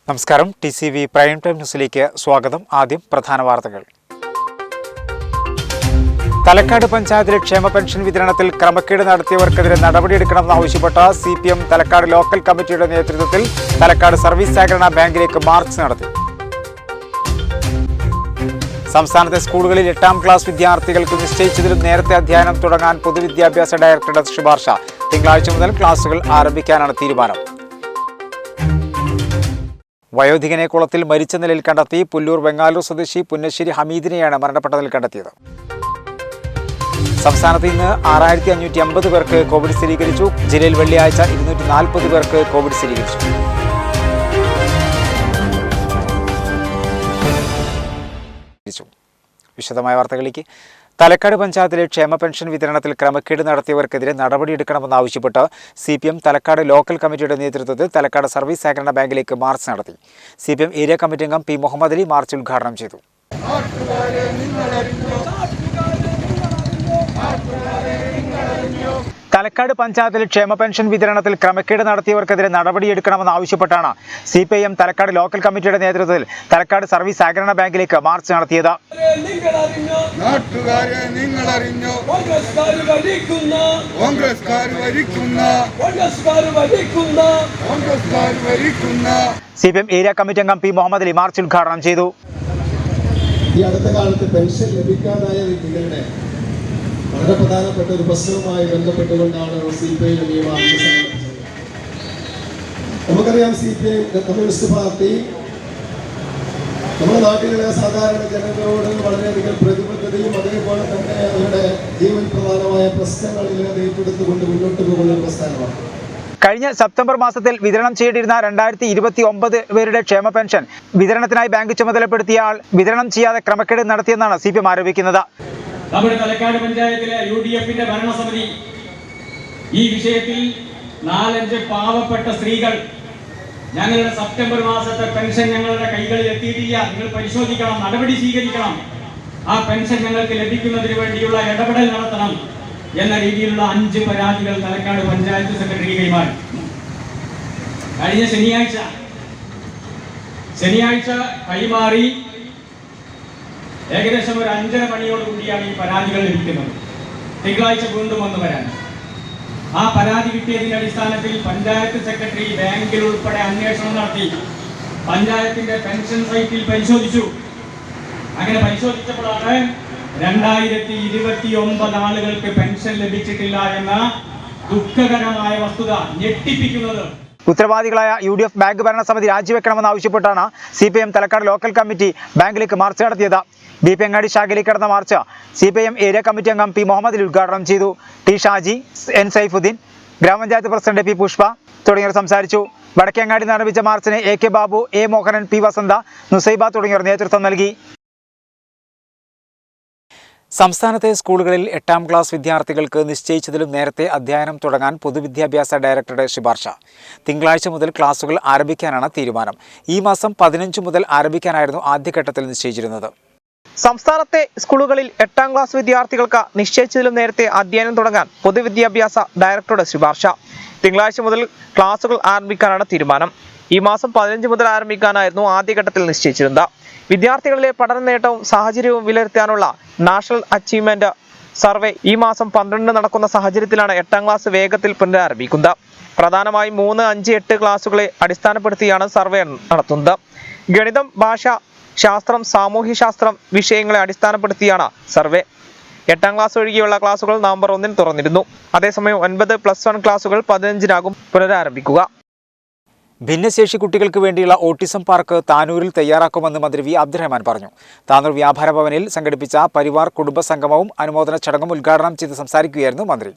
നമസ്കാരം. TCV prime time ന്യൂസിലേക്ക് സ്വാഗതം. ആദ്യം പ്രധാന വാർത്തകൾ. തലക്കാട് പഞ്ചായത്തിലെ ക്ഷേമ പെൻഷൻ വിതരണത്തിൽ ക്രമക്കേട് നടത്തിയവർക്കെതിരെ നടപടിയെടുക്കണമെന്നാവശ്യപ്പെട്ട് CPM തലക്കാട് ലോക്കൽ കമ്മിറ്റിയുടെ നേതൃത്വത്തിൽ തലക്കാട് സർവീസ് സഹകരണ ബാങ്കിലേക്ക് മാർച്ച് നടത്തി. സംസ്ഥാനത്തെ സ്കൂളുകളിൽ 8ാം ക്ലാസ് വിദ്യാർത്ഥികൾക്ക് നിശ്ചയിച്ചതിലും നേരത്തെ അധ്യയനം തുടങ്ങാൻ പൊതുവിദ്യാഭ്യാസ ഡയറക്ടറുടെ ശുപാർശ. തിങ്കളാഴ്ച മുതൽ ക്ലാസുകൾ ആരംഭിക്കാനാണ് തീരുമാനം. വയോധികനെ കുളത്തിൽ മരിച്ച നിലയിൽ കണ്ടെത്തി. പുല്ലൂർ വെങ്ങാലൂർ സ്വദേശി പുന്നശ്ശേരി ഹമീദിനെയാണ് മരണപ്പെട്ട നിലയിൽ കണ്ടെത്തിയത്. സംസ്ഥാനത്ത് ഇന്ന് 6550 പേർക്ക് കോവിഡ് സ്ഥിരീകരിച്ചു. ജില്ലയിൽ വെള്ളിയാഴ്ച 240 പേർക്ക് കോവിഡ് സ്ഥിരീകരിച്ചു. വിശദമായ വാർത്തകളിലേക്ക്. തലക്കാട് പഞ്ചായത്തിലെ ക്ഷേമ പെൻഷൻ വിതരണത്തിൽ ക്രമക്കേട് നടത്തിയവർക്കെതിരെ നടപടിയെടുക്കണമെന്നാവശ്യപ്പെട്ട് CPM തലക്കാട് ലോക്കൽ കമ്മിറ്റിയുടെ നേതൃത്വത്തിൽ തലക്കാട് സർവീസ് സഹകരണ ബാങ്കിലേക്ക് മാർച്ച് നടത്തി. CPM ഏരിയ കമ്മിറ്റി അംഗം P. മുഹമ്മദ് അലി മാർച്ച് ഉദ്ഘാടനം ചെയ്തു. തലക്കാട് പഞ്ചായത്തിലെ ക്ഷേമ പെൻഷൻ വിതരണത്തിൽ ക്രമക്കേട് നടത്തിയവർക്കെതിരെ നടപടിയെടുക്കണമെന്നാവശ്യപ്പെട്ടാണ് CPIM തലക്കാട് ലോക്കൽ കമ്മിറ്റിയുടെ നേതൃത്വത്തിൽ തലക്കാട് സർവീസ് സഹകരണ ബാങ്കിലേക്ക് മാർച്ച് നടത്തിയത്. CPM ഏരിയ കമ്മിറ്റി അംഗം P. മുഹമ്മദ് അലി മാർച്ച് ഉദ്ഘാടനം ചെയ്തു. ഈ അടുത്ത കാലത്ത് പെൻഷൻ ലഭിക്കാതായ വ്യക്തികളുടെ വളരെ പ്രധാനപ്പെട്ട ഒരു പ്രശ്നവുമായി ബന്ധപ്പെട്ടുകൊണ്ടാണ് CPI ഈ മാർച്ച് സംഘടിപ്പിച്ചത്. നമുക്കറിയാം, CPI കമ്മ്യൂണിസ്റ്റ് പാർട്ടി നമ്മുടെ നാട്ടിലെ സാധാരണ ജനങ്ങളോട് വളരെയധികം പ്രതിബദ്ധതയും അതേപോലെ തന്നെ അവരുടെ ജീവൻ പ്രധാനമായ പ്രശ്നങ്ങളിൽ ഏറ്റെടുത്തുകൊണ്ട് മുന്നോട്ട് പോകുന്ന പ്രസ്ഥാനമാണ്. കഴിഞ്ഞ സെപ്റ്റംബർ മാസത്തിൽ വിതരണം ചെയ്യേണ്ടിരുന്ന 2029 പേരുടെ ക്ഷേമ പെൻഷൻ വിതരണത്തിനായി ബാങ്ക് ചുമതലപ്പെടുത്തിയ ആൾ വിതരണം ചെയ്യാതെ ക്രമക്കേട് നടത്തിയെന്നാണ് CPM ആരോപിക്കുന്നത്. നമ്മുടെ തലക്കാട് പഞ്ചായത്തിലെ UDFന്റെ ഭരണസമിതി ഈ വിഷയത്തിൽ 4-5 പാവപ്പെട്ട സ്ത്രീകൾ ഞങ്ങളുടെ സെപ്റ്റംബർ മാസത്തെ പെൻഷൻ ഞങ്ങളുടെ കൈകളിൽ എത്തിയിട്ടില്ല, നിങ്ങൾ പരിശോധിക്കണം, നടപടി സ്വീകരിക്കണം, ആ പെൻഷൻ ഞങ്ങൾക്ക് ലഭിക്കുന്നതിന് വേണ്ടിയുള്ള ഇടപെടൽ നടത്തണം എന്ന രീതിയിലുള്ള 5 പരാതികൾ തലക്കാട് പഞ്ചായത്ത് സെക്രട്ടറി കൈമാറി. കഴിഞ്ഞ ശനിയാഴ്ച കൈമാറി ഏകദേശം ഒരു 5:30 മണിയോടുകൂടിയാണ് ഈ പരാതികൾ ലഭിക്കുന്നത്. തിങ്കളാഴ്ച വീണ്ടും വന്നു വരാൻ ആ പരാതി കിട്ടിയതിന്റെ അടിസ്ഥാനത്തിൽ പഞ്ചായത്ത് സെക്രട്ടറി ബാങ്കിൽ ഉൾപ്പെടെ അന്വേഷണം നടത്തി പഞ്ചായത്തിന്റെ പെൻഷൻ സൈറ്റിൽ പരിശോധിച്ചു. അങ്ങനെ പരിശോധിച്ചപ്പോഴാണ് 2029 ആളുകൾക്ക് പെൻഷൻ ലഭിച്ചിട്ടില്ല എന്ന ദുഃഖകരമായ വസ്തുത ഞെട്ടിപ്പിക്കുന്നത്. ഉത്തരവാദികളായ UDF ബാങ്ക് ഭരണസമിതി രാജിവെക്കണമെന്നാവശ്യപ്പെട്ടാണ് CPM തലക്കാട് ലോക്കൽ കമ്മിറ്റി ബാങ്കിലേക്ക് മാർച്ച് നടത്തിയത്. BP അങ്ങാടി ശാഖയിലേക്ക് നടന്ന മാർച്ച് CPM ഏരിയ കമ്മിറ്റി അംഗം P. മുഹമ്മദ് അലി ഉദ്ഘാടനം ചെയ്തു. T. ഷാജി, N. സൈഫുദ്ദീൻ, ഗ്രാമപഞ്ചായത്ത് പ്രസിഡന്റ് P. പുഷ്പ തുടങ്ങിയവർ സംസാരിച്ചു. വടക്കേങ്ങാടി ആരംഭിച്ച മാർച്ചിന് AK Babu, A. Mohanan, P. വസന്ത, നുസൈബ തുടങ്ങിയവർ നേതൃത്വം നൽകി. സംസ്ഥാനത്തെ സ്കൂളുകളിൽ 8ാം ക്ലാസ് വിദ്യാർത്ഥികൾക്ക് നിശ്ചയിച്ചതിലും നേരത്തെ അധ്യയനം തുടങ്ങാൻ പൊതുവിദ്യാഭ്യാസ ഡയറക്ടറുടെ ശുപാർശ. തിങ്കളാഴ്ച മുതൽ ക്ലാസുകൾ ആരംഭിക്കാനാണ് തീരുമാനം. ഈ മാസം 15 മുതൽ ആരംഭിക്കാനായിരുന്നു ആദ്യഘട്ടത്തിൽ നിശ്ചയിച്ചിരുന്നത്. സംസ്ഥാനത്തെ സ്കൂളുകളിൽ 8ാം ക്ലാസ് വിദ്യാർത്ഥികൾക്ക് നിശ്ചയിച്ചതിലും നേരത്തെ അധ്യയനം തുടങ്ങാൻ പൊതുവിദ്യാഭ്യാസ ഡയറക്ടറുടെ ശുപാർശ. തിങ്കളാഴ്ച മുതൽ ക്ലാസുകൾ ആരംഭിക്കാനാണ് തീരുമാനം. ഈ മാസം 15 മുതൽ ആരംഭിക്കാനായിരുന്നു ആദ്യഘട്ടത്തിൽ നിശ്ചയിച്ചിരുന്നത്. വിദ്യാർത്ഥികളിലെ പഠന നേട്ടവും സാഹചര്യവും വിലയിരുത്താനുള്ള നാഷണൽ അച്ചീവ്മെന്റ് സർവേ ഈ മാസം 12 നടക്കുന്ന സാഹചര്യത്തിലാണ് 8ാം ക്ലാസ് വേഗത്തിൽ പുനരാരംഭിക്കുന്നത്. പ്രധാനമായും 3, 5, 8 ക്ലാസുകളെ അടിസ്ഥാനപ്പെടുത്തിയാണ് സർവേ നടത്തുന്നത്. ഗണിതം, ഭാഷ, ശാസ്ത്രം, സാമൂഹ്യശാസ്ത്രം വിഷയങ്ങളെ അടിസ്ഥാനപ്പെടുത്തിയാണ് സർവേ. 8ാം ക്ലാസ് ഒഴികെയുള്ള ക്ലാസുകൾ നവംബർ 1 തുറന്നിരുന്നു. അതേസമയം 9+1 ക്ലാസുകൾ 15-നാകും പുനരാരംഭിക്കുക. ഭിന്നശേഷി കുട്ടികൾക്ക് വേണ്ടിയുള്ള ഓട്ടിസം പാർക്ക് താനൂരിൽ തയ്യാറാക്കുമെന്ന് മന്ത്രി V. അബ്ദുറഹ്മാൻ പറഞ്ഞു. താനൂർ വ്യാപാര ഭവനിൽ സംഘടിപ്പിച്ച പരിവാർ കുടുംബ സംഗമവും അനുമോദന ചടങ്ങും ഉദ്ഘാടനം ചെയ്ത് സംസാരിക്കുകയായിരുന്നു മന്ത്രി.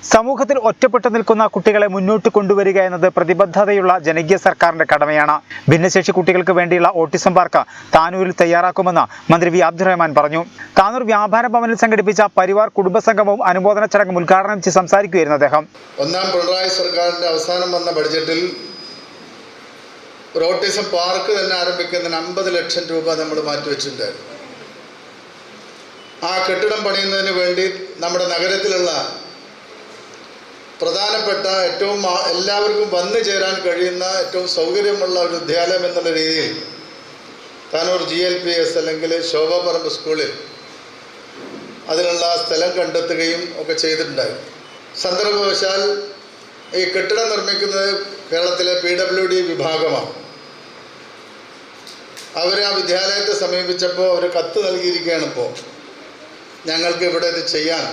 സമൂഹത്തിൽ ഒറ്റപ്പെട്ടു നിൽക്കുന്ന കുട്ടികളെ മുന്നോട്ട് കൊണ്ടുവരിക എന്നത് പ്രതിബദ്ധതയുള്ള ജനകീയ സർക്കാരിന്റെ കടമയാണ്. ഭിന്നശേഷി കുട്ടികൾക്ക് വേണ്ടിയുള്ള ഓട്ടിസം പാർക്ക് താനൂരിൽ തയ്യാറാക്കുമെന്ന് മന്ത്രി V. അബ്ദുറഹ്മാൻ പറഞ്ഞു. താനൂർ വ്യാപാര ഭവനിൽ സംഘടിപ്പിച്ച പരിവാർ കുടുംബ സംഗമവും അനുമോദന ചടങ്ങും ഉദ്ഘാടനം ചെയ്ത് സംസാരിക്കുകയായിരുന്നു അദ്ദേഹം. ഒന്നാം പിണറായി സർക്കാരിന്റെ അവസാനം വന്ന ബഡ്ജറ്റിൽ ഒരു ഓട്ടിസം പാർക്ക് തന്നെ ആരംഭിക്കുന്നതിന് 50 ലക്ഷം രൂപ നമ്മൾ മാറ്റിവെച്ചിട്ടുണ്ടായിരുന്നു. ആ കെട്ടിടം പണിയുന്നതിന് വേണ്ടി നമ്മുടെ നഗരത്തിലുള്ള പ്രധാനപ്പെട്ട ഏറ്റവും എല്ലാവർക്കും വന്നു ചേരാൻ കഴിയുന്ന ഏറ്റവും സൗകര്യമുള്ള ഒരു വിദ്യാലയം എന്നുള്ള രീതിയിൽ താനൂർ GLPS അല്ലെങ്കിൽ ശോഭാപറമ്പ് സ്കൂളിൽ അതിനുള്ള സ്ഥലം കണ്ടെത്തുകയും ഒക്കെ ചെയ്തിട്ടുണ്ടായിരുന്നു. സന്ദർഭവശാൽ ഈ കെട്ടിടം നിർമ്മിക്കുന്നത് കേരളത്തിലെ PWD വിഭാഗമാണ്. അവർ ആ വിദ്യാലയത്തെ സമീപിച്ചപ്പോൾ അവർ കത്ത് നൽകിയിരിക്കുകയാണ്. ഇപ്പോൾ ഞങ്ങൾക്ക് ഇവിടെ ഇത് ചെയ്യാൻ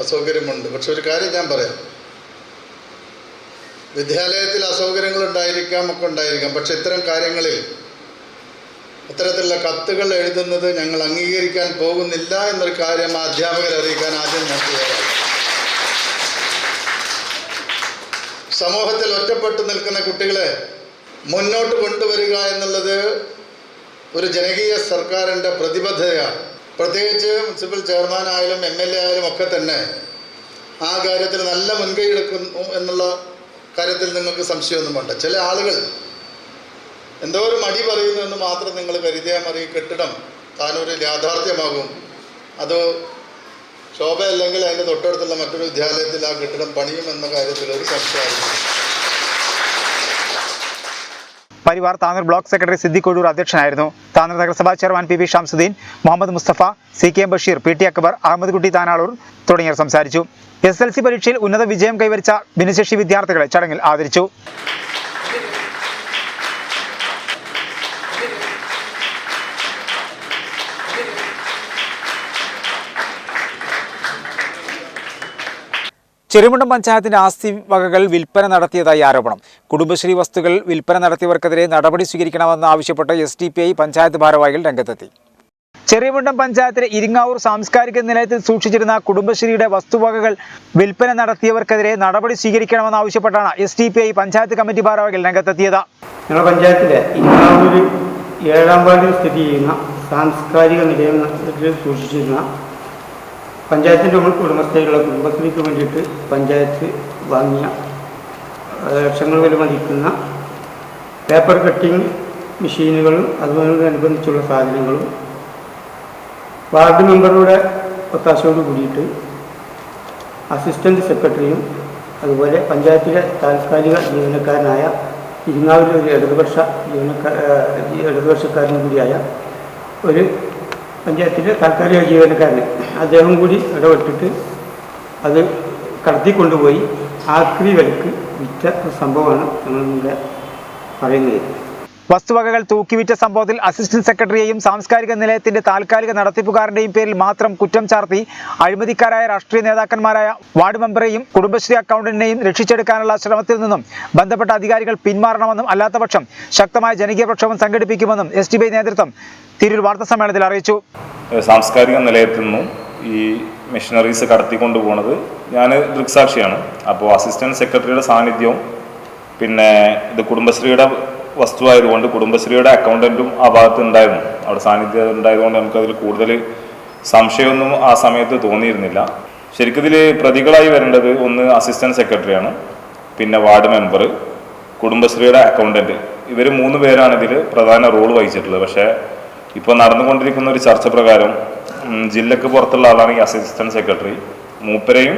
അസൗകര്യമുണ്ട്. പക്ഷെ ഒരു കാര്യം ഞാൻ പറയാം, വിദ്യാലയത്തിൽ അസൗകര്യങ്ങൾ ഉണ്ടായിരിക്കാം, ഒക്കെ ഉണ്ടായിരിക്കാം. പക്ഷെ ഇത്തരം കാര്യങ്ങളിൽ ഇത്തരത്തിലുള്ള കത്തുകൾ എഴുതുന്നത് ഞങ്ങൾ അംഗീകരിക്കാൻ പോകുന്നില്ല എന്നൊരു കാര്യം ആ അധ്യാപകരെ അറിയിക്കാൻ ആദ്യം ഞാൻ തയ്യാറാണ്. സമൂഹത്തിൽ ഒറ്റപ്പെട്ടു നിൽക്കുന്ന കുട്ടികളെ മുന്നോട്ട് കൊണ്ടുവരിക എന്നുള്ളത് ഒരു ജനകീയ സർക്കാരിൻ്റെ പ്രതിബദ്ധതയാണ്. പ്രത്യേകിച്ച് മുനിസിപ്പൽ ചെയർമാനായാലും MLA ആയാലും ഒക്കെ തന്നെ ആ കാര്യത്തിൽ നല്ല മുൻകൈ എടുക്കുന്നു എന്നുള്ള കാര്യത്തിൽ നിങ്ങൾക്ക് സംശയമൊന്നും വേണ്ട. ചില ആളുകൾ എന്തോ ഒരു മടി പറയുന്നു എന്ന് മാത്രം നിങ്ങൾ കരുതിയാൽ മതി. കെട്ടിടം താനൂരിൽ യാഥാർത്ഥ്യമാകും. അത് ശോഭയല്ലെങ്കിൽ അതിൻ്റെ തൊട്ടടുത്തുള്ള മറ്റൊരു വിദ്യാലയത്തിൽ ആ കെട്ടിടം പണിയുമെന്ന കാര്യത്തിൽ ഒരു സംശയമില്ല. പരിവാർ താനൂർ ബ്ലോക്ക് സെക്രട്ടറി സിദ്ദിഖ് കൊഴൂർ അധ്യക്ഷനായിരുന്നു. താനൂർ നഗരസഭാ chairman PV Shamsuddeen, Muhammad Mustafa, CKM Basheer, PT Akbar, Ahammed Kutty Tanalur തുടങ്ങിയവർ സംസാരിച്ചു. SLC പരീക്ഷയിൽ ഉന്നത വിജയം കൈവരിച്ച ഭിന്നശേഷി വിദ്യാർത്ഥികളെ ചടങ്ങിൽ ആദരിച്ചു. ചെറുമുണ്ടം പഞ്ചായത്തിന്റെ ആസ്തി വകകൾ വിൽപ്പന നടത്തിയതായി ആരോപണം. കുടുംബശ്രീ വസ്തുക്കൾ വിൽപ്പന നടത്തിയവർക്കെതിരെ നടപടി സ്വീകരിക്കണമെന്ന് ആവശ്യപ്പെട്ട് SDPI പഞ്ചായത്ത് ഭാരവാഹികൾ രംഗത്തെത്തി. ചെറിയമുണ്ടം പഞ്ചായത്തിലെ ഇരിങ്ങാവൂർ സാംസ്കാരിക നിലയത്തിൽ സൂക്ഷിച്ചിരുന്ന കുടുംബശ്രീയുടെ വസ്തുവകകൾ വിൽപ്പന നടത്തിയവർക്കെതിരെ നടപടി സ്വീകരിക്കണമെന്ന് ആവശ്യപ്പെട്ടാണ് SDPI പഞ്ചായത്ത് കമ്മിറ്റി ഭാരവാഹികൾ രംഗത്തെത്തിയത്. ഞങ്ങളുടെ പഞ്ചായത്തിലെ ഇരിങ്ങാവൂർ 7-ാം വാർഡിൽ സ്ഥിതി ചെയ്യുന്ന സാംസ്കാരിക നിലയത്തിൽ സൂക്ഷിച്ചിരുന്ന പഞ്ചായത്തിൻ്റെ ഉടമസ്ഥയിലുള്ള കുടുംബശ്രീക്ക് വേണ്ടിയിട്ട് പഞ്ചായത്ത് വാങ്ങിയ ലക്ഷങ്ങൾ വില മതിക്കുന്ന പേപ്പർ കട്ടിങ് മെഷീനുകളും അതുമായോടനുബന്ധിച്ചുള്ള സാധനങ്ങളും വാർഡ് മെമ്പറുടെ ഒത്താശയോട് കൂടിയിട്ട് അസിസ്റ്റൻറ്റ് സെക്രട്ടറിയും അതുപോലെ പഞ്ചായത്തിലെ താൽക്കാലിക ജീവനക്കാരനായ ഇരിങ്ങാവൂരിലെ ഒരു ഇടതുപക്ഷക്കാരനും കൂടിയായ ഒരു പഞ്ചായത്തിലെ താൽക്കാലിക ജീവനക്കാരൻ അദ്ദേഹം കൂടി ഇടപെട്ടിട്ട് അത് കടത്തിക്കൊണ്ടുപോയി ആക്രി വിലക്ക് വിറ്റ ഒരു സംഭവമാണ് ഞങ്ങളിവിടെ പറയുന്നത്. വസ്തുവകകൾ തൂക്കിവിറ്റ സംഭവത്തിൽ അസിസ്റ്റന്റ് സെക്രട്ടറിയെയും സാംസ്കാരിക നിലയത്തിന്റെ താൽക്കാലിക നടത്തിപ്പുകാരന്റെയും പേരിൽ മാത്രം കുറ്റം ചാർത്തി അഴിമതിക്കാരായ രാഷ്ട്രീയ നേതാക്കന്മാരായ വാർഡ് മെമ്പറെയും കുടുംബശ്രീ അക്കൗണ്ടന്റിനെയും രക്ഷിച്ചെടുക്കാനുള്ള ശ്രമത്തിൽ നിന്നും ബന്ധപ്പെട്ട അധികാരികൾ പിന്മാറണമെന്നും അല്ലാത്തപക്ഷം ശക്തമായ ജനകീയ പ്രക്ഷോഭം സംഘടിപ്പിക്കുമെന്നും SDPI നേതൃത്വം തിരൂർ വാർത്താസമ്മേളനത്തിൽ അറിയിച്ചു. സാംസ്കാരിക നിലയത്തിൽ നിന്നും ഈ മെഷീനറീസ് കടത്തിക്കൊണ്ടുപോകുന്നത് ഞാൻ ദൃക്സാക്ഷിയാണ്. അപ്പോൾ അസിസ്റ്റന്റ് സെക്രട്ടറിയുടെ സാന്നിധ്യവും പിന്നെ ഇത് കുടുംബശ്രീയുടെ വസ്തുവായതുകൊണ്ട് കുടുംബശ്രീയുടെ അക്കൗണ്ടൻറ്റും ആ ഭാഗത്ത് ഉണ്ടായിരുന്നു. അവിടെ സാന്നിധ്യം ഉണ്ടായതുകൊണ്ട് നമുക്കതിൽ കൂടുതൽ സംശയമൊന്നും ആ സമയത്ത് തോന്നിയിരുന്നില്ല. ശരിക്കും ഇതിൽ പ്രതികളായി വരേണ്ടത് ഒന്ന് അസിസ്റ്റന്റ് സെക്രട്ടറിയാണ്, പിന്നെ വാർഡ് മെമ്പർ, കുടുംബശ്രീയുടെ അക്കൗണ്ടൻറ്റ്. ഇവർ 3 പേരാണ് ഇതിൽ പ്രധാന റോൾ വഹിച്ചിട്ടുള്ളത്. പക്ഷേ ഇപ്പോൾ നടന്നുകൊണ്ടിരിക്കുന്ന ഒരു ചർച്ച പ്രകാരം ജില്ലക്ക് പുറത്തുള്ള ആളാണ് ഈ അസിസ്റ്റന്റ് സെക്രട്ടറി. മൂപ്പരെയും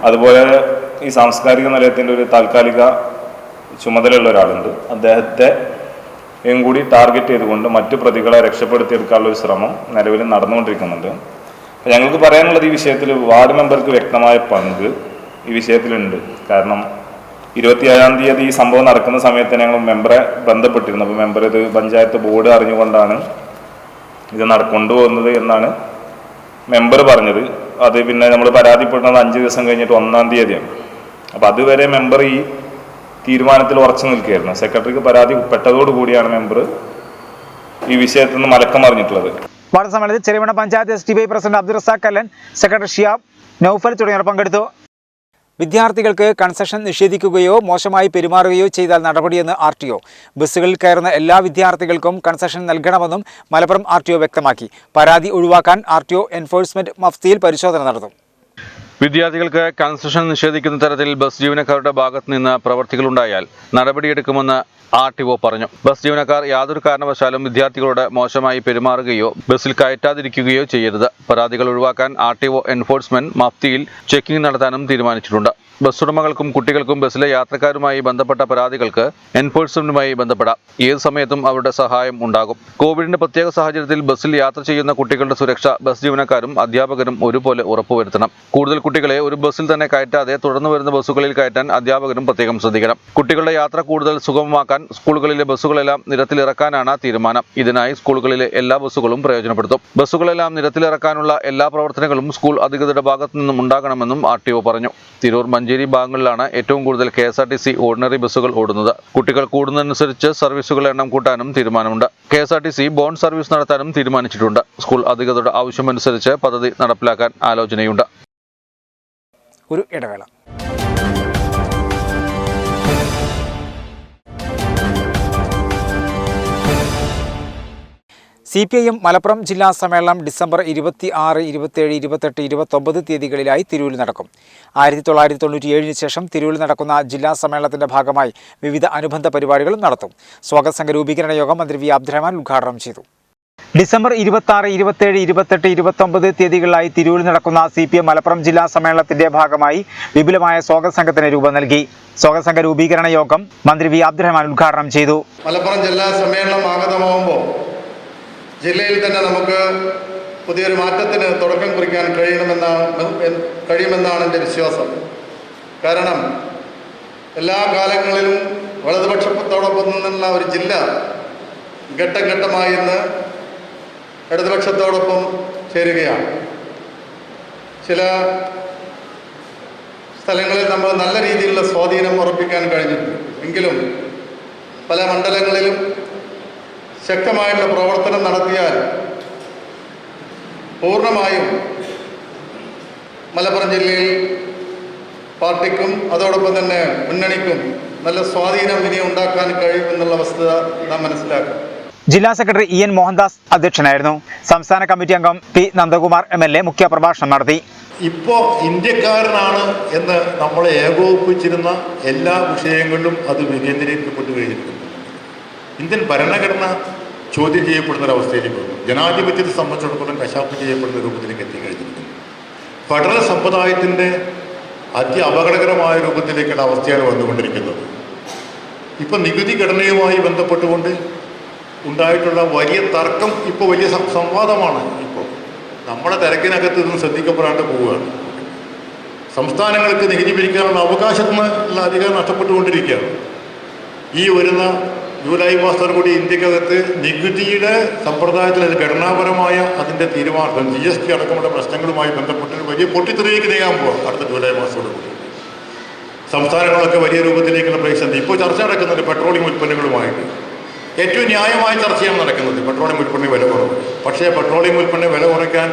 അതുപോലെ ഈ സാംസ്കാരിക നിലയത്തിൻ്റെ ഒരു താൽക്കാലിക ചുമതലയുള്ള ഒരാളുണ്ട്, അദ്ദേഹത്തെയും കൂടി ടാർഗറ്റ് ചെയ്തുകൊണ്ട് മറ്റു പ്രതികളെ രക്ഷപ്പെടുത്തിയെടുക്കാനുള്ള ഒരു ശ്രമം നിലവിൽ നടന്നുകൊണ്ടിരിക്കുന്നുണ്ട്. ഞങ്ങൾക്ക് പറയാനുള്ളത് ഈ വിഷയത്തിൽ വാർഡ് മെമ്പർക്ക് വ്യക്തമായ പങ്ക് ഈ വിഷയത്തിലുണ്ട്. കാരണം 27-ാം തീയതി ഈ സംഭവം നടക്കുന്ന സമയത്ത് ഞങ്ങൾ മെമ്പറെ ബന്ധപ്പെട്ടിരുന്നു. അപ്പോൾ മെമ്പർ ഇത് പഞ്ചായത്ത് ബോർഡ് അറിഞ്ഞുകൊണ്ടാണ് ഇത് കൊണ്ടുപോകുന്നത് എന്നാണ് മെമ്പർ പറഞ്ഞത്. അത് പിന്നെ നമ്മൾ പരാതിപ്പെടുന്നത് 5 ദിവസം കഴിഞ്ഞിട്ട് 1-ാം തീയതിയാണ്. അപ്പോൾ അതുവരെ മെമ്പർ ഈ തീരുമാനത്തിൽ ഉറച്ചു നിൽക്കുകയായിരുന്നു. സെക്രട്ടറിക്ക് പരാതി പെട്ടതോടുകൂടിയാണ് മെമ്പർ ഈ വിഷയത്തിൽ നിന്ന് മലക്കം അറിഞ്ഞിട്ടുള്ളത്. വാർത്താസമ്മേളനത്തിൽ Cheriyamundam panchayat SDPI president Abdul Razak Kallan, secretary Shiyab, Naufal തുടങ്ങിയവർ പങ്കെടുത്തു. വിദ്യാർത്ഥികൾക്ക് കൺസെഷൻ നിഷേധിക്കുകയോ മോശമായി പെരുമാറുകയോ ചെയ്താൽ നടപടിയെന്ന് RTO. ബസ്സുകളിൽ കയറുന്ന എല്ലാ വിദ്യാർത്ഥികൾക്കും കൺസെഷൻ നൽകണമെന്നും മലപ്പുറം RTO വ്യക്തമാക്കി. പരാതി ഒഴിവാക്കാൻ RTO എൻഫോഴ്സ്മെന്റ് മഫ്തിയിൽ പരിശോധന നടത്തും. വിദ്യാർത്ഥികൾക്ക് കൺസെഷൻ നിഷേധിക്കുന്ന തരത്തിൽ ബസ് ജീവനക്കാരുടെ ഭാഗത്തു നിന്ന് പ്രവർത്തികളുണ്ടായാൽ നടപടിയെടുക്കുമെന്ന് RTO പറഞ്ഞു. ബസ് ജീവനക്കാർ യാതൊരു കാരണവശാലും വിദ്യാർത്ഥികളോട് മോശമായി പെരുമാറുകയോ ബസ്സിൽ കയറ്റാതിരിക്കുകയോ ചെയ്യരുത്. പരാതികൾ ഒഴിവാക്കാൻ RTO എൻഫോഴ്സ്മെന്റ് മഫ്തിയിൽ ചെക്കിംഗ് നടത്താനും തീരുമാനിച്ചിട്ടുണ്ട്. ബസ് ഉടമകൾക്കും കുട്ടികൾക്കും ബസ്സിലെ യാത്രക്കാരുമായി ബന്ധപ്പെട്ട പരാതികൾക്ക് എൻഫോഴ്സ്മെന്റുമായി ബന്ധപ്പെടാം. ഏത് സമയത്തും അവരുടെ സഹായം ഉണ്ടാകും. കോവിഡിന്റെ പ്രത്യേക സാഹചര്യത്തിൽ ബസ്സിൽ യാത്ര ചെയ്യുന്ന കുട്ടികളുടെ സുരക്ഷ ബസ് ജീവനക്കാരും അധ്യാപകരും ഒരുപോലെ ഉറപ്പുവരുത്തണം. കൂടുതൽ കുട്ടികളെ ഒരു ബസ്സിൽ തന്നെ കയറ്റാതെ തുടർന്ന് വരുന്ന ബസ്സുകളിൽ കയറ്റാൻ അധ്യാപകരും പ്രത്യേകം ശ്രദ്ധിക്കണം. കുട്ടികളുടെ യാത്ര കൂടുതൽ സുഗമമാക്കാൻ സ്കൂളുകളിലെ ബസ്സുകളെല്ലാം നിരത്തിലിറക്കാനാണ് തീരുമാനം. ഇതിനായി സ്കൂളുകളിലെ എല്ലാ ബസ്സുകളും പ്രയോജനപ്പെടുത്തും. ബസ്സുകളെല്ലാം നിരത്തിലിറക്കാനുള്ള എല്ലാ പ്രവർത്തനങ്ങളും സ്കൂൾ അധികൃതരുടെ ഭാഗത്തു നിന്നും ഉണ്ടാകണമെന്നും RTO പറഞ്ഞു. തിരൂർ, മഞ്ചേരി ഭാഗങ്ങളിലാണ് ഏറ്റവും കൂടുതൽ KSRTC ഓർഡിനറി ബസ്സുകൾ ഓടുന്നത്. കുട്ടികൾ കൂടുന്നതനുസരിച്ച് സർവീസുകളുടെ എണ്ണം കൂട്ടാനും തീരുമാനമുണ്ട്. KSRTC ബോണ്ട് സർവീസ് നടത്താനും തീരുമാനിച്ചിട്ടുണ്ട്. സ്കൂൾ അധികൃതരുടെ ആവശ്യമനുസരിച്ച് പദ്ധതി നടപ്പിലാക്കാൻ ആലോചനയുണ്ട്. ഒരു ഇടവേള. CPIM മലപ്പുറം ജില്ലാ സമ്മേളനം ഡിസംബർ 26, 27, 28, 29 തീയതികളിലായി തിരൂരിൽ നടക്കും. 1997 ശേഷം തിരൂരിൽ നടക്കുന്ന ജില്ലാ സമ്മേളനത്തിന്റെ ഭാഗമായി വിവിധ അനുബന്ധ പരിപാടികളും നടത്തും. സ്വാഗത സംഘ രൂപീകരണ യോഗം മന്ത്രി V. അബ്ദുറഹ്മാൻ ഉദ്ഘാടനം ചെയ്തു. ഡിസംബർ 26, 27, 28, 29 തീയതികളിലായി തിരൂരിൽ നടക്കുന്ന CPIM മലപ്പുറം ജില്ലാ സമ്മേളനത്തിന്റെ ഭാഗമായി വിപുലമായ സ്വാഗത സംഘത്തിന് രൂപം നൽകി. സ്വാഗത സംഘ രൂപീകരണ യോഗം മന്ത്രി V. അബ്ദുറഹ്മാൻ ഉദ്ഘാടനം ചെയ്തു. മലപ്പുറം ജില്ലാ സമ്മേളനം ആഗതമാകുമ്പോൾ ജില്ലയിൽ തന്നെ നമുക്ക് പുതിയൊരു മാറ്റത്തിന് തുടക്കം കുറിക്കാൻ കഴിയുമെന്നാണ് എൻ്റെ വിശ്വാസം. കാരണം എല്ലാ കാലങ്ങളിലും വലതുപക്ഷത്തോടൊപ്പം നിന്നുള്ള ഒരു ജില്ല ഘട്ടം ഘട്ടമായി ഇന്ന് ഇടതുപക്ഷത്തോടൊപ്പം ചേരുകയാണ്. ചില സ്ഥലങ്ങളിൽ നമ്മൾ നല്ല രീതിയിലുള്ള സ്വാധീനം ഉറപ്പിക്കാൻ കഴിഞ്ഞിട്ടുണ്ട്. എങ്കിലും പല മണ്ഡലങ്ങളിലും ശക്തമായിട്ടുള്ള പ്രവർത്തനം നടത്തിയാൽ പൂർണ്ണമായും മലപ്പുറം ജില്ലയിൽ പാർട്ടിക്കും അതോടൊപ്പം തന്നെ മുന്നണിക്കും നല്ല സ്വാധീനം ഇനി ഉണ്ടാക്കാൻ കഴിയുമെന്നുള്ള വസ്തുത നാം മനസ്സിലാക്കും. ജില്ലാ സെക്രട്ടറി EN മോഹൻദാസ് അധ്യക്ഷനായിരുന്നു. സംസ്ഥാന കമ്മിറ്റി അംഗം P. നന്ദകുമാർ MLA മുഖ്യപ്രഭാഷണം നടത്തി. ഇപ്പോൾ ഇന്ത്യക്കാരനാണ് എന്ന് നമ്മളെ ഏകോപിപ്പിച്ചിരുന്ന എല്ലാ വിഷയങ്ങളിലും അത് വികേന്ദ്രീകരിക്കപ്പെട്ടു കഴിഞ്ഞിരിക്കുന്നു. ഇന്ത്യൻ ഭരണഘടന ചോദ്യം ചെയ്യപ്പെടുന്ന ഒരവസ്ഥയിലേക്ക് വന്നു. ജനാധിപത്യത്തെ സംബന്ധിച്ചിടത്തോളം കശാപ്പ് ചെയ്യപ്പെടുന്ന രൂപത്തിലേക്ക് എത്തിക്കഴിഞ്ഞിരിക്കുന്നു. ഫെഡറൽ സമ്പ്രദായത്തിൻ്റെ അപകടകരമായ രൂപത്തിലേക്കുള്ള അവസ്ഥയാണ് വന്നുകൊണ്ടിരിക്കുന്നത്. ഇപ്പം നികുതി ഘടനയുമായി ബന്ധപ്പെട്ടുകൊണ്ട് ഉണ്ടായിട്ടുള്ള വലിയ തർക്കം ഇപ്പോൾ വലിയ സംവാദമാണ്. ഇപ്പോൾ നമ്മുടെ തിരക്കിനകത്ത് നിന്ന് ശ്രദ്ധിക്കപ്പെടാണ്ട് പോവുകയാണ്. സംസ്ഥാനങ്ങൾക്ക് നികുതി പിരിക്കാനുള്ള അവകാശത്തിനുള്ള അധികാരം നഷ്ടപ്പെട്ടുകൊണ്ടിരിക്കുകയാണ്. ഈ വരുന്ന ജൂലൈ മാസത്തോടുകൂടി ഇന്ത്യക്കകത്ത് നികുതിയുടെ സമ്പ്രദായത്തിൽ ഘടനാപരമായ അതിൻ്റെ തീരുമാനം GST അടക്കമുള്ള പ്രശ്നങ്ങളുമായി ബന്ധപ്പെട്ട് വലിയ പൊട്ടിത്തെറിയിലേക്ക് നീങ്ങാൻ പോകാം. അടുത്ത ജൂലൈ മാസത്തോടുകൂടി സംസ്ഥാനങ്ങളൊക്കെ വലിയ രൂപത്തിലേക്കുള്ള പ്രതിസന്ധി ഇപ്പോൾ ചർച്ച നടക്കുന്നത് പെട്രോളിയം ഉൽപ്പന്നങ്ങളുമായിട്ട്. ഏറ്റവും ന്യായമായ ചർച്ചയാണ് നടക്കുന്നത് പെട്രോളിയം ഉൽപ്പന്ന വില കുറവ്. പക്ഷേ പെട്രോളിയം ഉൽപ്പന്ന വില കുറയ്ക്കാൻ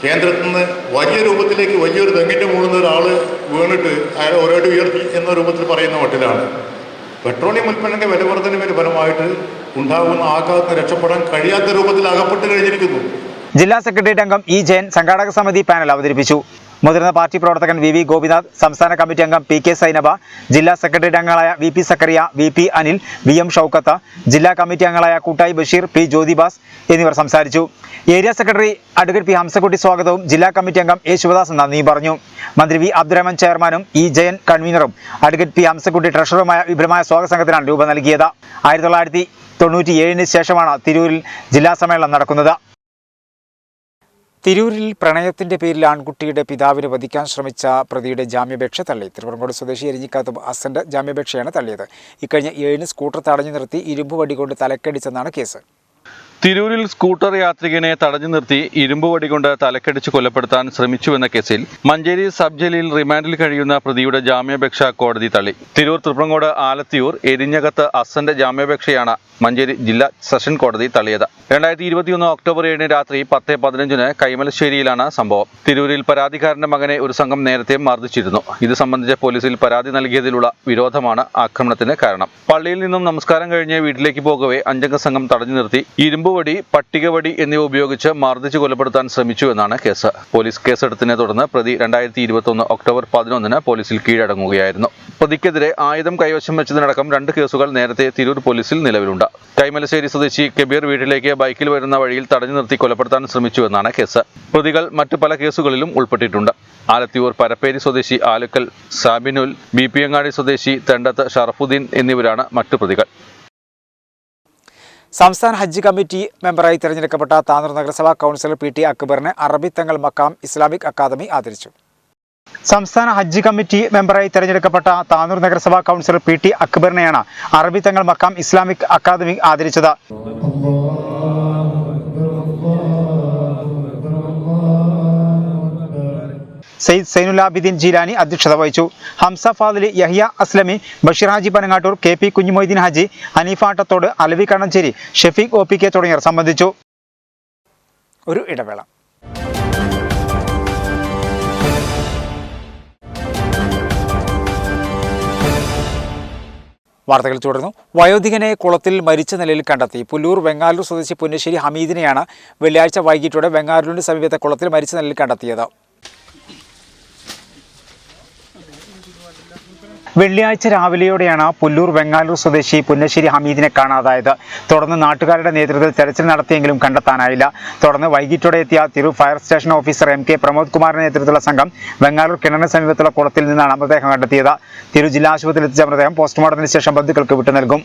കേന്ദ്രത്തിൽ നിന്ന് വലിയ രൂപത്തിലേക്ക് വലിയൊരു തെങ്ങിൻ്റെ മുകളിൽ ഒരാൾ വീണിട്ട് അയാൾ ഒരേട് ഉയർത്തി എന്ന രൂപത്തിൽ പറയുന്ന മട്ടിലാണ് പെട്രോളിയം ഉൽപ്പന്നങ്ങളുടെ വില വർധനവിന് ഫലമായിട്ട് ഉണ്ടാകുന്ന ആഘാതത്തിന് രക്ഷപ്പെടാൻ കഴിയാത്ത രൂപത്തിൽ അകപ്പെട്ട് കഴിഞ്ഞിരിക്കുന്നു. ജില്ലാ സെക്രട്ടേറിയറ്റ് അംഗം E. ജയൻ സംഘാടക സമിതി പാനൽ അവതരിപ്പിച്ചു. മുതിർന്ന പാർട്ടി പ്രവർത്തകൻ VV ഗോപിനാഥ്, സംസ്ഥാന കമ്മിറ്റി അംഗം PK സൈനബ, ജില്ലാ സെക്രട്ടേറിയറ്റ് അംഗങ്ങളായ VP Zacharia, VP Anil, VM Shoukath, ജില്ലാ കമ്മിറ്റി അംഗങ്ങളായ കൂട്ടായി ബഷീർ, P. ജ്യോതിബാസ് എന്നിവർ സംസാരിച്ചു. Area secretary advocate P. Hamsakutty സ്വാഗതവും ജില്ലാ കമ്മിറ്റി അംഗം A. ശിവദാസ് നന്ദിയും പറഞ്ഞു. മന്ത്രി V. അബ്ദുറഹ്മാൻ ചെയർമാനും E. ജയൻ കൺവീനറും അഡ്വക്കേറ്റ് P. ഹംസക്കുട്ടി ട്രഷററുമായ വിപുലമായ സ്വാഗത സംഘത്തിനാണ് രൂപം നൽകിയത്. 1997 ശേഷമാണ് തിരൂരിൽ ജില്ലാ സമ്മേളനം നടക്കുന്നത്. തിരൂരിൽ പ്രണയത്തിന്റെ പേരിൽ ആൺകുട്ടിയുടെ പിതാവിനെ വധിക്കാൻ ശ്രമിച്ച പ്രതിയുടെ ജാമ്യാപേക്ഷ തള്ളി. തിരുവനന്തപുരം സ്വദേശി എരിഞ്ഞിക്കാത്ത് അസന്റെ ജാമ്യാപേക്ഷയാണ് തള്ളിയത്. ഇക്കഴിഞ്ഞ 7 സ്കൂട്ടർ തടഞ്ഞു നിർത്തി ഇരുമ്പ് വടി കൊണ്ട് തലക്കടിച്ചെന്നാണ് കേസ്. തിരൂരിൽ സ്കൂട്ടർ യാത്രികനെ തടഞ്ഞു നിർത്തി ഇരുമ്പ് വടി കൊണ്ട് തലക്കടിച്ച് കൊലപ്പെടുത്താൻ ശ്രമിച്ചുവെന്ന കേസിൽ മഞ്ചേരി സബ് ജയിലിൽ റിമാൻഡിൽ കഴിയുന്ന പ്രതിയുടെ ജാമ്യാപേക്ഷ കോടതി തള്ളി. തിരൂർ, തൃപ്രങ്ങോട്, ആലത്തിയൂർ, എരിഞ്ഞകത്ത് അസന്റെ ജാമ്യാപേക്ഷയാണ് മഞ്ചേരി ജില്ലാ സെഷൻ കോടതി തള്ളിയത്. 2021 ഒക്ടോബർ 7 രാത്രി 10:15 കൈമലശ്ശേരിയിലാണ് സംഭവം. തിരൂരിൽ പരാതിക്കാരന്റെ മകനെ ഒരു സംഘം നേരത്തെ മർദ്ദിച്ചിരുന്നു. ഇത് സംബന്ധിച്ച് പോലീസിൽ പരാതി നൽകിയതിലുള്ള വിരോധമാണ് ആക്രമണത്തിന് കാരണം. പള്ളിയിൽ നിന്നും നമസ്കാരം കഴിഞ്ഞ് വീട്ടിലേക്ക് പോകവെ 5 അംഗ സംഘം തടഞ്ഞു നിർത്തി ഇരുമ്പ് ഇരുമ്പുവടി, പട്ടികവടി എന്നിവ ഉപയോഗിച്ച് മർദ്ദിച്ച് കൊലപ്പെടുത്താൻ ശ്രമിച്ചുവെന്നാണ് കേസ്. പോലീസ് കേസെടുത്തതിനെ തുടർന്ന് പ്രതി 2021 ഒക്ടോബർ 11 പോലീസിൽ കീഴടങ്ങുകയായിരുന്നു. പ്രതിക്കെതിരെ ആയുധം കൈവശം വെച്ചതിനടക്കം 2 കേസുകൾ നേരത്തെ തിരൂർ പോലീസിൽ നിലവിലുണ്ട്. കൈമലശ്ശേരി സ്വദേശി കബീർ വീട്ടിലേക്ക് ബൈക്കിൽ വരുന്ന വഴിയിൽ തടഞ്ഞു നിർത്തി കൊലപ്പെടുത്താൻ ശ്രമിച്ചുവെന്നാണ് കേസ്. പ്രതികൾ മറ്റു പല കേസുകളിലും ഉൾപ്പെട്ടിട്ടുണ്ട്. ആലത്തിയൂർ പരപ്പേരി സ്വദേശി ആലുക്കൽ സാബിനുൽ, ബിപിയങ്ങാടി സ്വദേശി തെണ്ടത്ത് ഷറഫുദ്ദീൻ എന്നിവരാണ് മറ്റു പ്രതികൾ. സംസ്ഥാന ഹജ്ജ് കമ്മിറ്റി മെമ്പറായി തിരഞ്ഞെടുക്കപ്പെട്ട താനൂർ നഗരസഭാ കൗൺസിലർ PT അക്ബറിനെ അറബി തങ്ങൾ മക്കാം ഇസ്ലാമിക് അക്കാദമി ആദരിച്ചു. സംസ്ഥാന ഹജ്ജ് കമ്മിറ്റി മെമ്പറായി തിരഞ്ഞെടുക്കപ്പെട്ട താനൂർ നഗരസഭാ കൗൺസിലർ PT അക്ബറിനെയാണ് അറബി തങ്ങൾ മക്കാം ഇസ്ലാമിക് അക്കാദമി ആദരിച്ചത്. സയ്യിദ് സൈനുലാബിദ്ദീൻ ജീലാനി അധ്യക്ഷത വഹിച്ചു. ഹംസ ഫാദിലി, യഹ്യ അസ്ലമി, ബഷീർ ഹാജി പനങ്ങാട്ടൂർ, KP കുഞ്ഞുമൊയ്തീൻ ഹാജി, ഹനീഫ ആട്ടത്തോട്, അലവി കണ്ണഞ്ചേരി, ഷെഫീഖ് OPK തുടങ്ങിയവർ സംബന്ധിച്ചു. ഒരു ഇടവേള. വാർത്തകൾ തുടർന്നു. വയോധികനെ കുളത്തിൽ മരിച്ച നിലയിൽ കണ്ടെത്തി. പുല്ലൂർ വെങ്ങാലൂർ സ്വദേശി പുന്നശ്ശേരി ഹമീദിനെയാണ് വെള്ളിയാഴ്ച വൈകിട്ടോടെ വെങ്ങാലൂരിന് സമീപത്തെ കുളത്തിൽ മരിച്ച നിലയിൽ കണ്ടെത്തിയത്. വെള്ളിയാഴ്ച രാവിലെയോടെയാണ് പുല്ലൂർ വെങ്ങാലൂർ സ്വദേശി പുന്നശ്ശേരി ഹമീദിനെ കാണാതായത്. തുടർന്ന് നാട്ടുകാരുടെ നേതൃത്വത്തിൽ തെരച്ചിൽ നടത്തിയെങ്കിലും കണ്ടെത്താനായില്ല. തുടർന്ന് വൈകിട്ടോടെ എത്തിയ Tirur fire station officer MK Pramod കുമാറിന്റെ നേതൃത്വത്തിലുള്ള സംഘം വെങ്ങാലൂർ കിണറിന് സമീപത്തുള്ള കുളത്തിൽ നിന്നാണ് മൃതദേഹം കണ്ടെത്തിയത്. തിരൂർ ജില്ലാ ആശുപത്രിയിൽ എത്തിച്ച മൃതദേഹം പോസ്റ്റ്മോർട്ടത്തിന് ശേഷം ബന്ധുക്കൾക്ക് വിട്ടു നൽകും.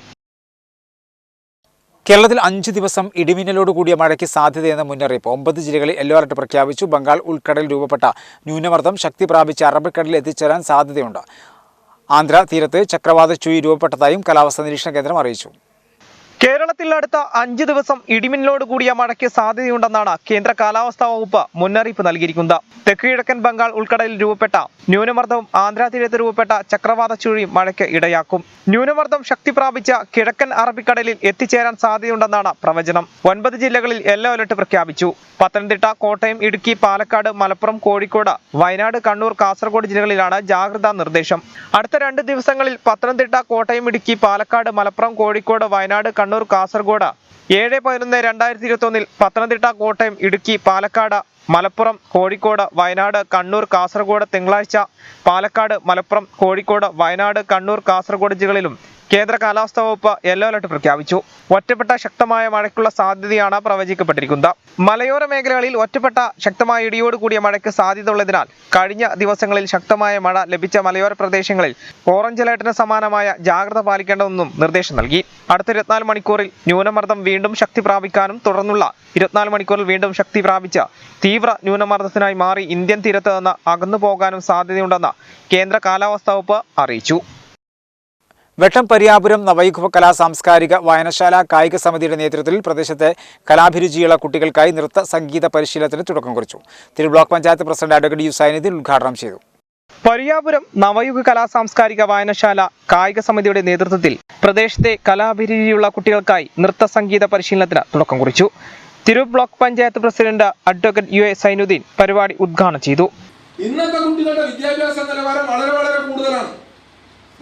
കേരളത്തിൽ 5 ദിവസം ഇടിമിന്നലോടുകൂടിയ മഴയ്ക്ക് സാധ്യതയെന്ന മുന്നറിയിപ്പ്. 9 ജില്ലകളിൽ യെല്ലോ അലർട്ട് പ്രഖ്യാപിച്ചു. ബംഗാൾ ഉൾക്കടലിൽ രൂപപ്പെട്ട ന്യൂനമർദ്ദം ശക്തി പ്രാപിച്ച് അറബിക്കടലിൽ എത്തിച്ചേരാൻ സാധ്യതയുണ്ട്. ആന്ധ്ര തീരത്ത് ചക്രവാത ചുഴി രൂപപ്പെട്ടതായും കാലാവസ്ഥാ നിരീക്ഷണ കേന്ദ്രം അറിയിച്ചു. കേരളത്തിൽ അടുത്ത 5 ദിവസം ഇടിമിന്നലോട് കൂടിയ മഴയ്ക്ക് സാധ്യതയുണ്ടെന്നാണ് കേന്ദ്ര കാലാവസ്ഥാ വകുപ്പ് മുന്നറിയിപ്പ് നൽകിയിരിക്കുന്നത്. തെക്ക് കിഴക്കൻ ബംഗാൾ ഉൾക്കടലിൽ രൂപപ്പെട്ട ന്യൂനമർദ്ദവും ആന്ധ്ര തീരത്ത് രൂപപ്പെട്ട ചക്രവാത ചുഴിയും മഴയ്ക്ക് ഇടയാക്കും. ന്യൂനമർദ്ദം ശക്തി പ്രാപിച്ച് കിഴക്കൻ അറബിക്കടലിൽ എത്തിച്ചേരാൻ സാധ്യതയുണ്ടെന്നാണ് പ്രവചനം. 9 ജില്ലകളിൽ യെല്ലോ അലർട്ട് പ്രഖ്യാപിച്ചു. പത്തനംതിട്ട, കോട്ടയം, ഇടുക്കി, പാലക്കാട്, മലപ്പുറം, കോഴിക്കോട്, വയനാട്, കണ്ണൂർ, കാസർഗോഡ് ജില്ലകളിലാണ് ജാഗ്രതാ നിർദ്ദേശം. അടുത്ത 2 ദിവസങ്ങളിൽ പത്തനംതിട്ട, കോട്ടയം, ഇടുക്കി, പാലക്കാട്, മലപ്പുറം, കോഴിക്കോട്, വയനാട്, കണ്ണൂർ, കാസർഗോഡ് 7/11/2021 പത്തനംതിട്ട, കോട്ടയം, ഇടുക്കി, പാലക്കാട്, മലപ്പുറം, കോഴിക്കോട്, വയനാട്, കണ്ണൂർ, കാസർഗോഡ് തിങ്കളാഴ്ച പാലക്കാട്, മലപ്പുറം, കോഴിക്കോട്, വയനാട്, കണ്ണൂർ, കാസർഗോഡ് ജില്ലകളിലും കേന്ദ്ര കാലാവസ്ഥാ വകുപ്പ് യെല്ലോ അലർട്ട് പ്രഖ്യാപിച്ചു. ഒറ്റപ്പെട്ട ശക്തമായ മഴയ്ക്കുള്ള സാധ്യതയാണ് പ്രവചിക്കപ്പെട്ടിരിക്കുന്നത്. മലയോര മേഖലകളിൽ ഒറ്റപ്പെട്ട ശക്തമായ ഇടിയോട് കൂടിയ മഴയ്ക്ക് സാധ്യതയുള്ളതിനാൽ കഴിഞ്ഞ ദിവസങ്ങളിൽ ശക്തമായ മഴ ലഭിച്ച മലയോര പ്രദേശങ്ങളിൽ ഓറഞ്ച് അലർട്ടിന് സമാനമായ ജാഗ്രത പാലിക്കേണ്ടതെന്നും നിർദ്ദേശം നൽകി. അടുത്ത 24 മണിക്കൂറിൽ ന്യൂനമർദ്ദം വീണ്ടും ശക്തി പ്രാപിക്കാനും തുടർന്നുള്ള 24 മണിക്കൂറിൽ വീണ്ടും ശക്തി പ്രാപിച്ച തീവ്ര ന്യൂനമർദ്ദത്തിനായി മാറി ഇന്ത്യൻ തീരത്ത് നിന്ന് അകന്നു പോകാനും സാധ്യതയുണ്ടെന്ന് കേന്ദ്ര കാലാവസ്ഥാ വകുപ്പ് അറിയിച്ചു. വെട്ടം പരിയാപുരം നവയുഗ കലാ സാംസ്കാരിക വായനശാല കായിക സമിതിയുടെ നേതൃത്വത്തിൽ പ്രദേശത്തെ കലാഭിരുചിയുള്ള കുട്ടികൾക്കായി നൃത്ത സംഗീത പരിശീലനത്തിന് തുടക്കം കുറിച്ചു. Thiru block panchayat president advocate U Zainuddeen ഉദ്ഘാടനം ചെയ്തു. പരിയാപുരം നവയുഗ കലാ സാംസ്കാരിക വായനശാല കായിക സമിതിയുടെ നേതൃത്വത്തിൽ പ്രദേശത്തെ കലാഭിരുചിയുള്ള കുട്ടികൾക്കായി നൃത്ത സംഗീത പരിശീലനത്തിന് തുടക്കം കുറിച്ചു. Thiru block panchayat president advocate U Zainuddeen പരിപാടി ഉദ്ഘാടനം ചെയ്തു. ഇന്നത്തെ കുട്ടികളുടെ വിദ്യാഭ്യാസ നിലവാരം വളരെ കൂടുതലാണ്.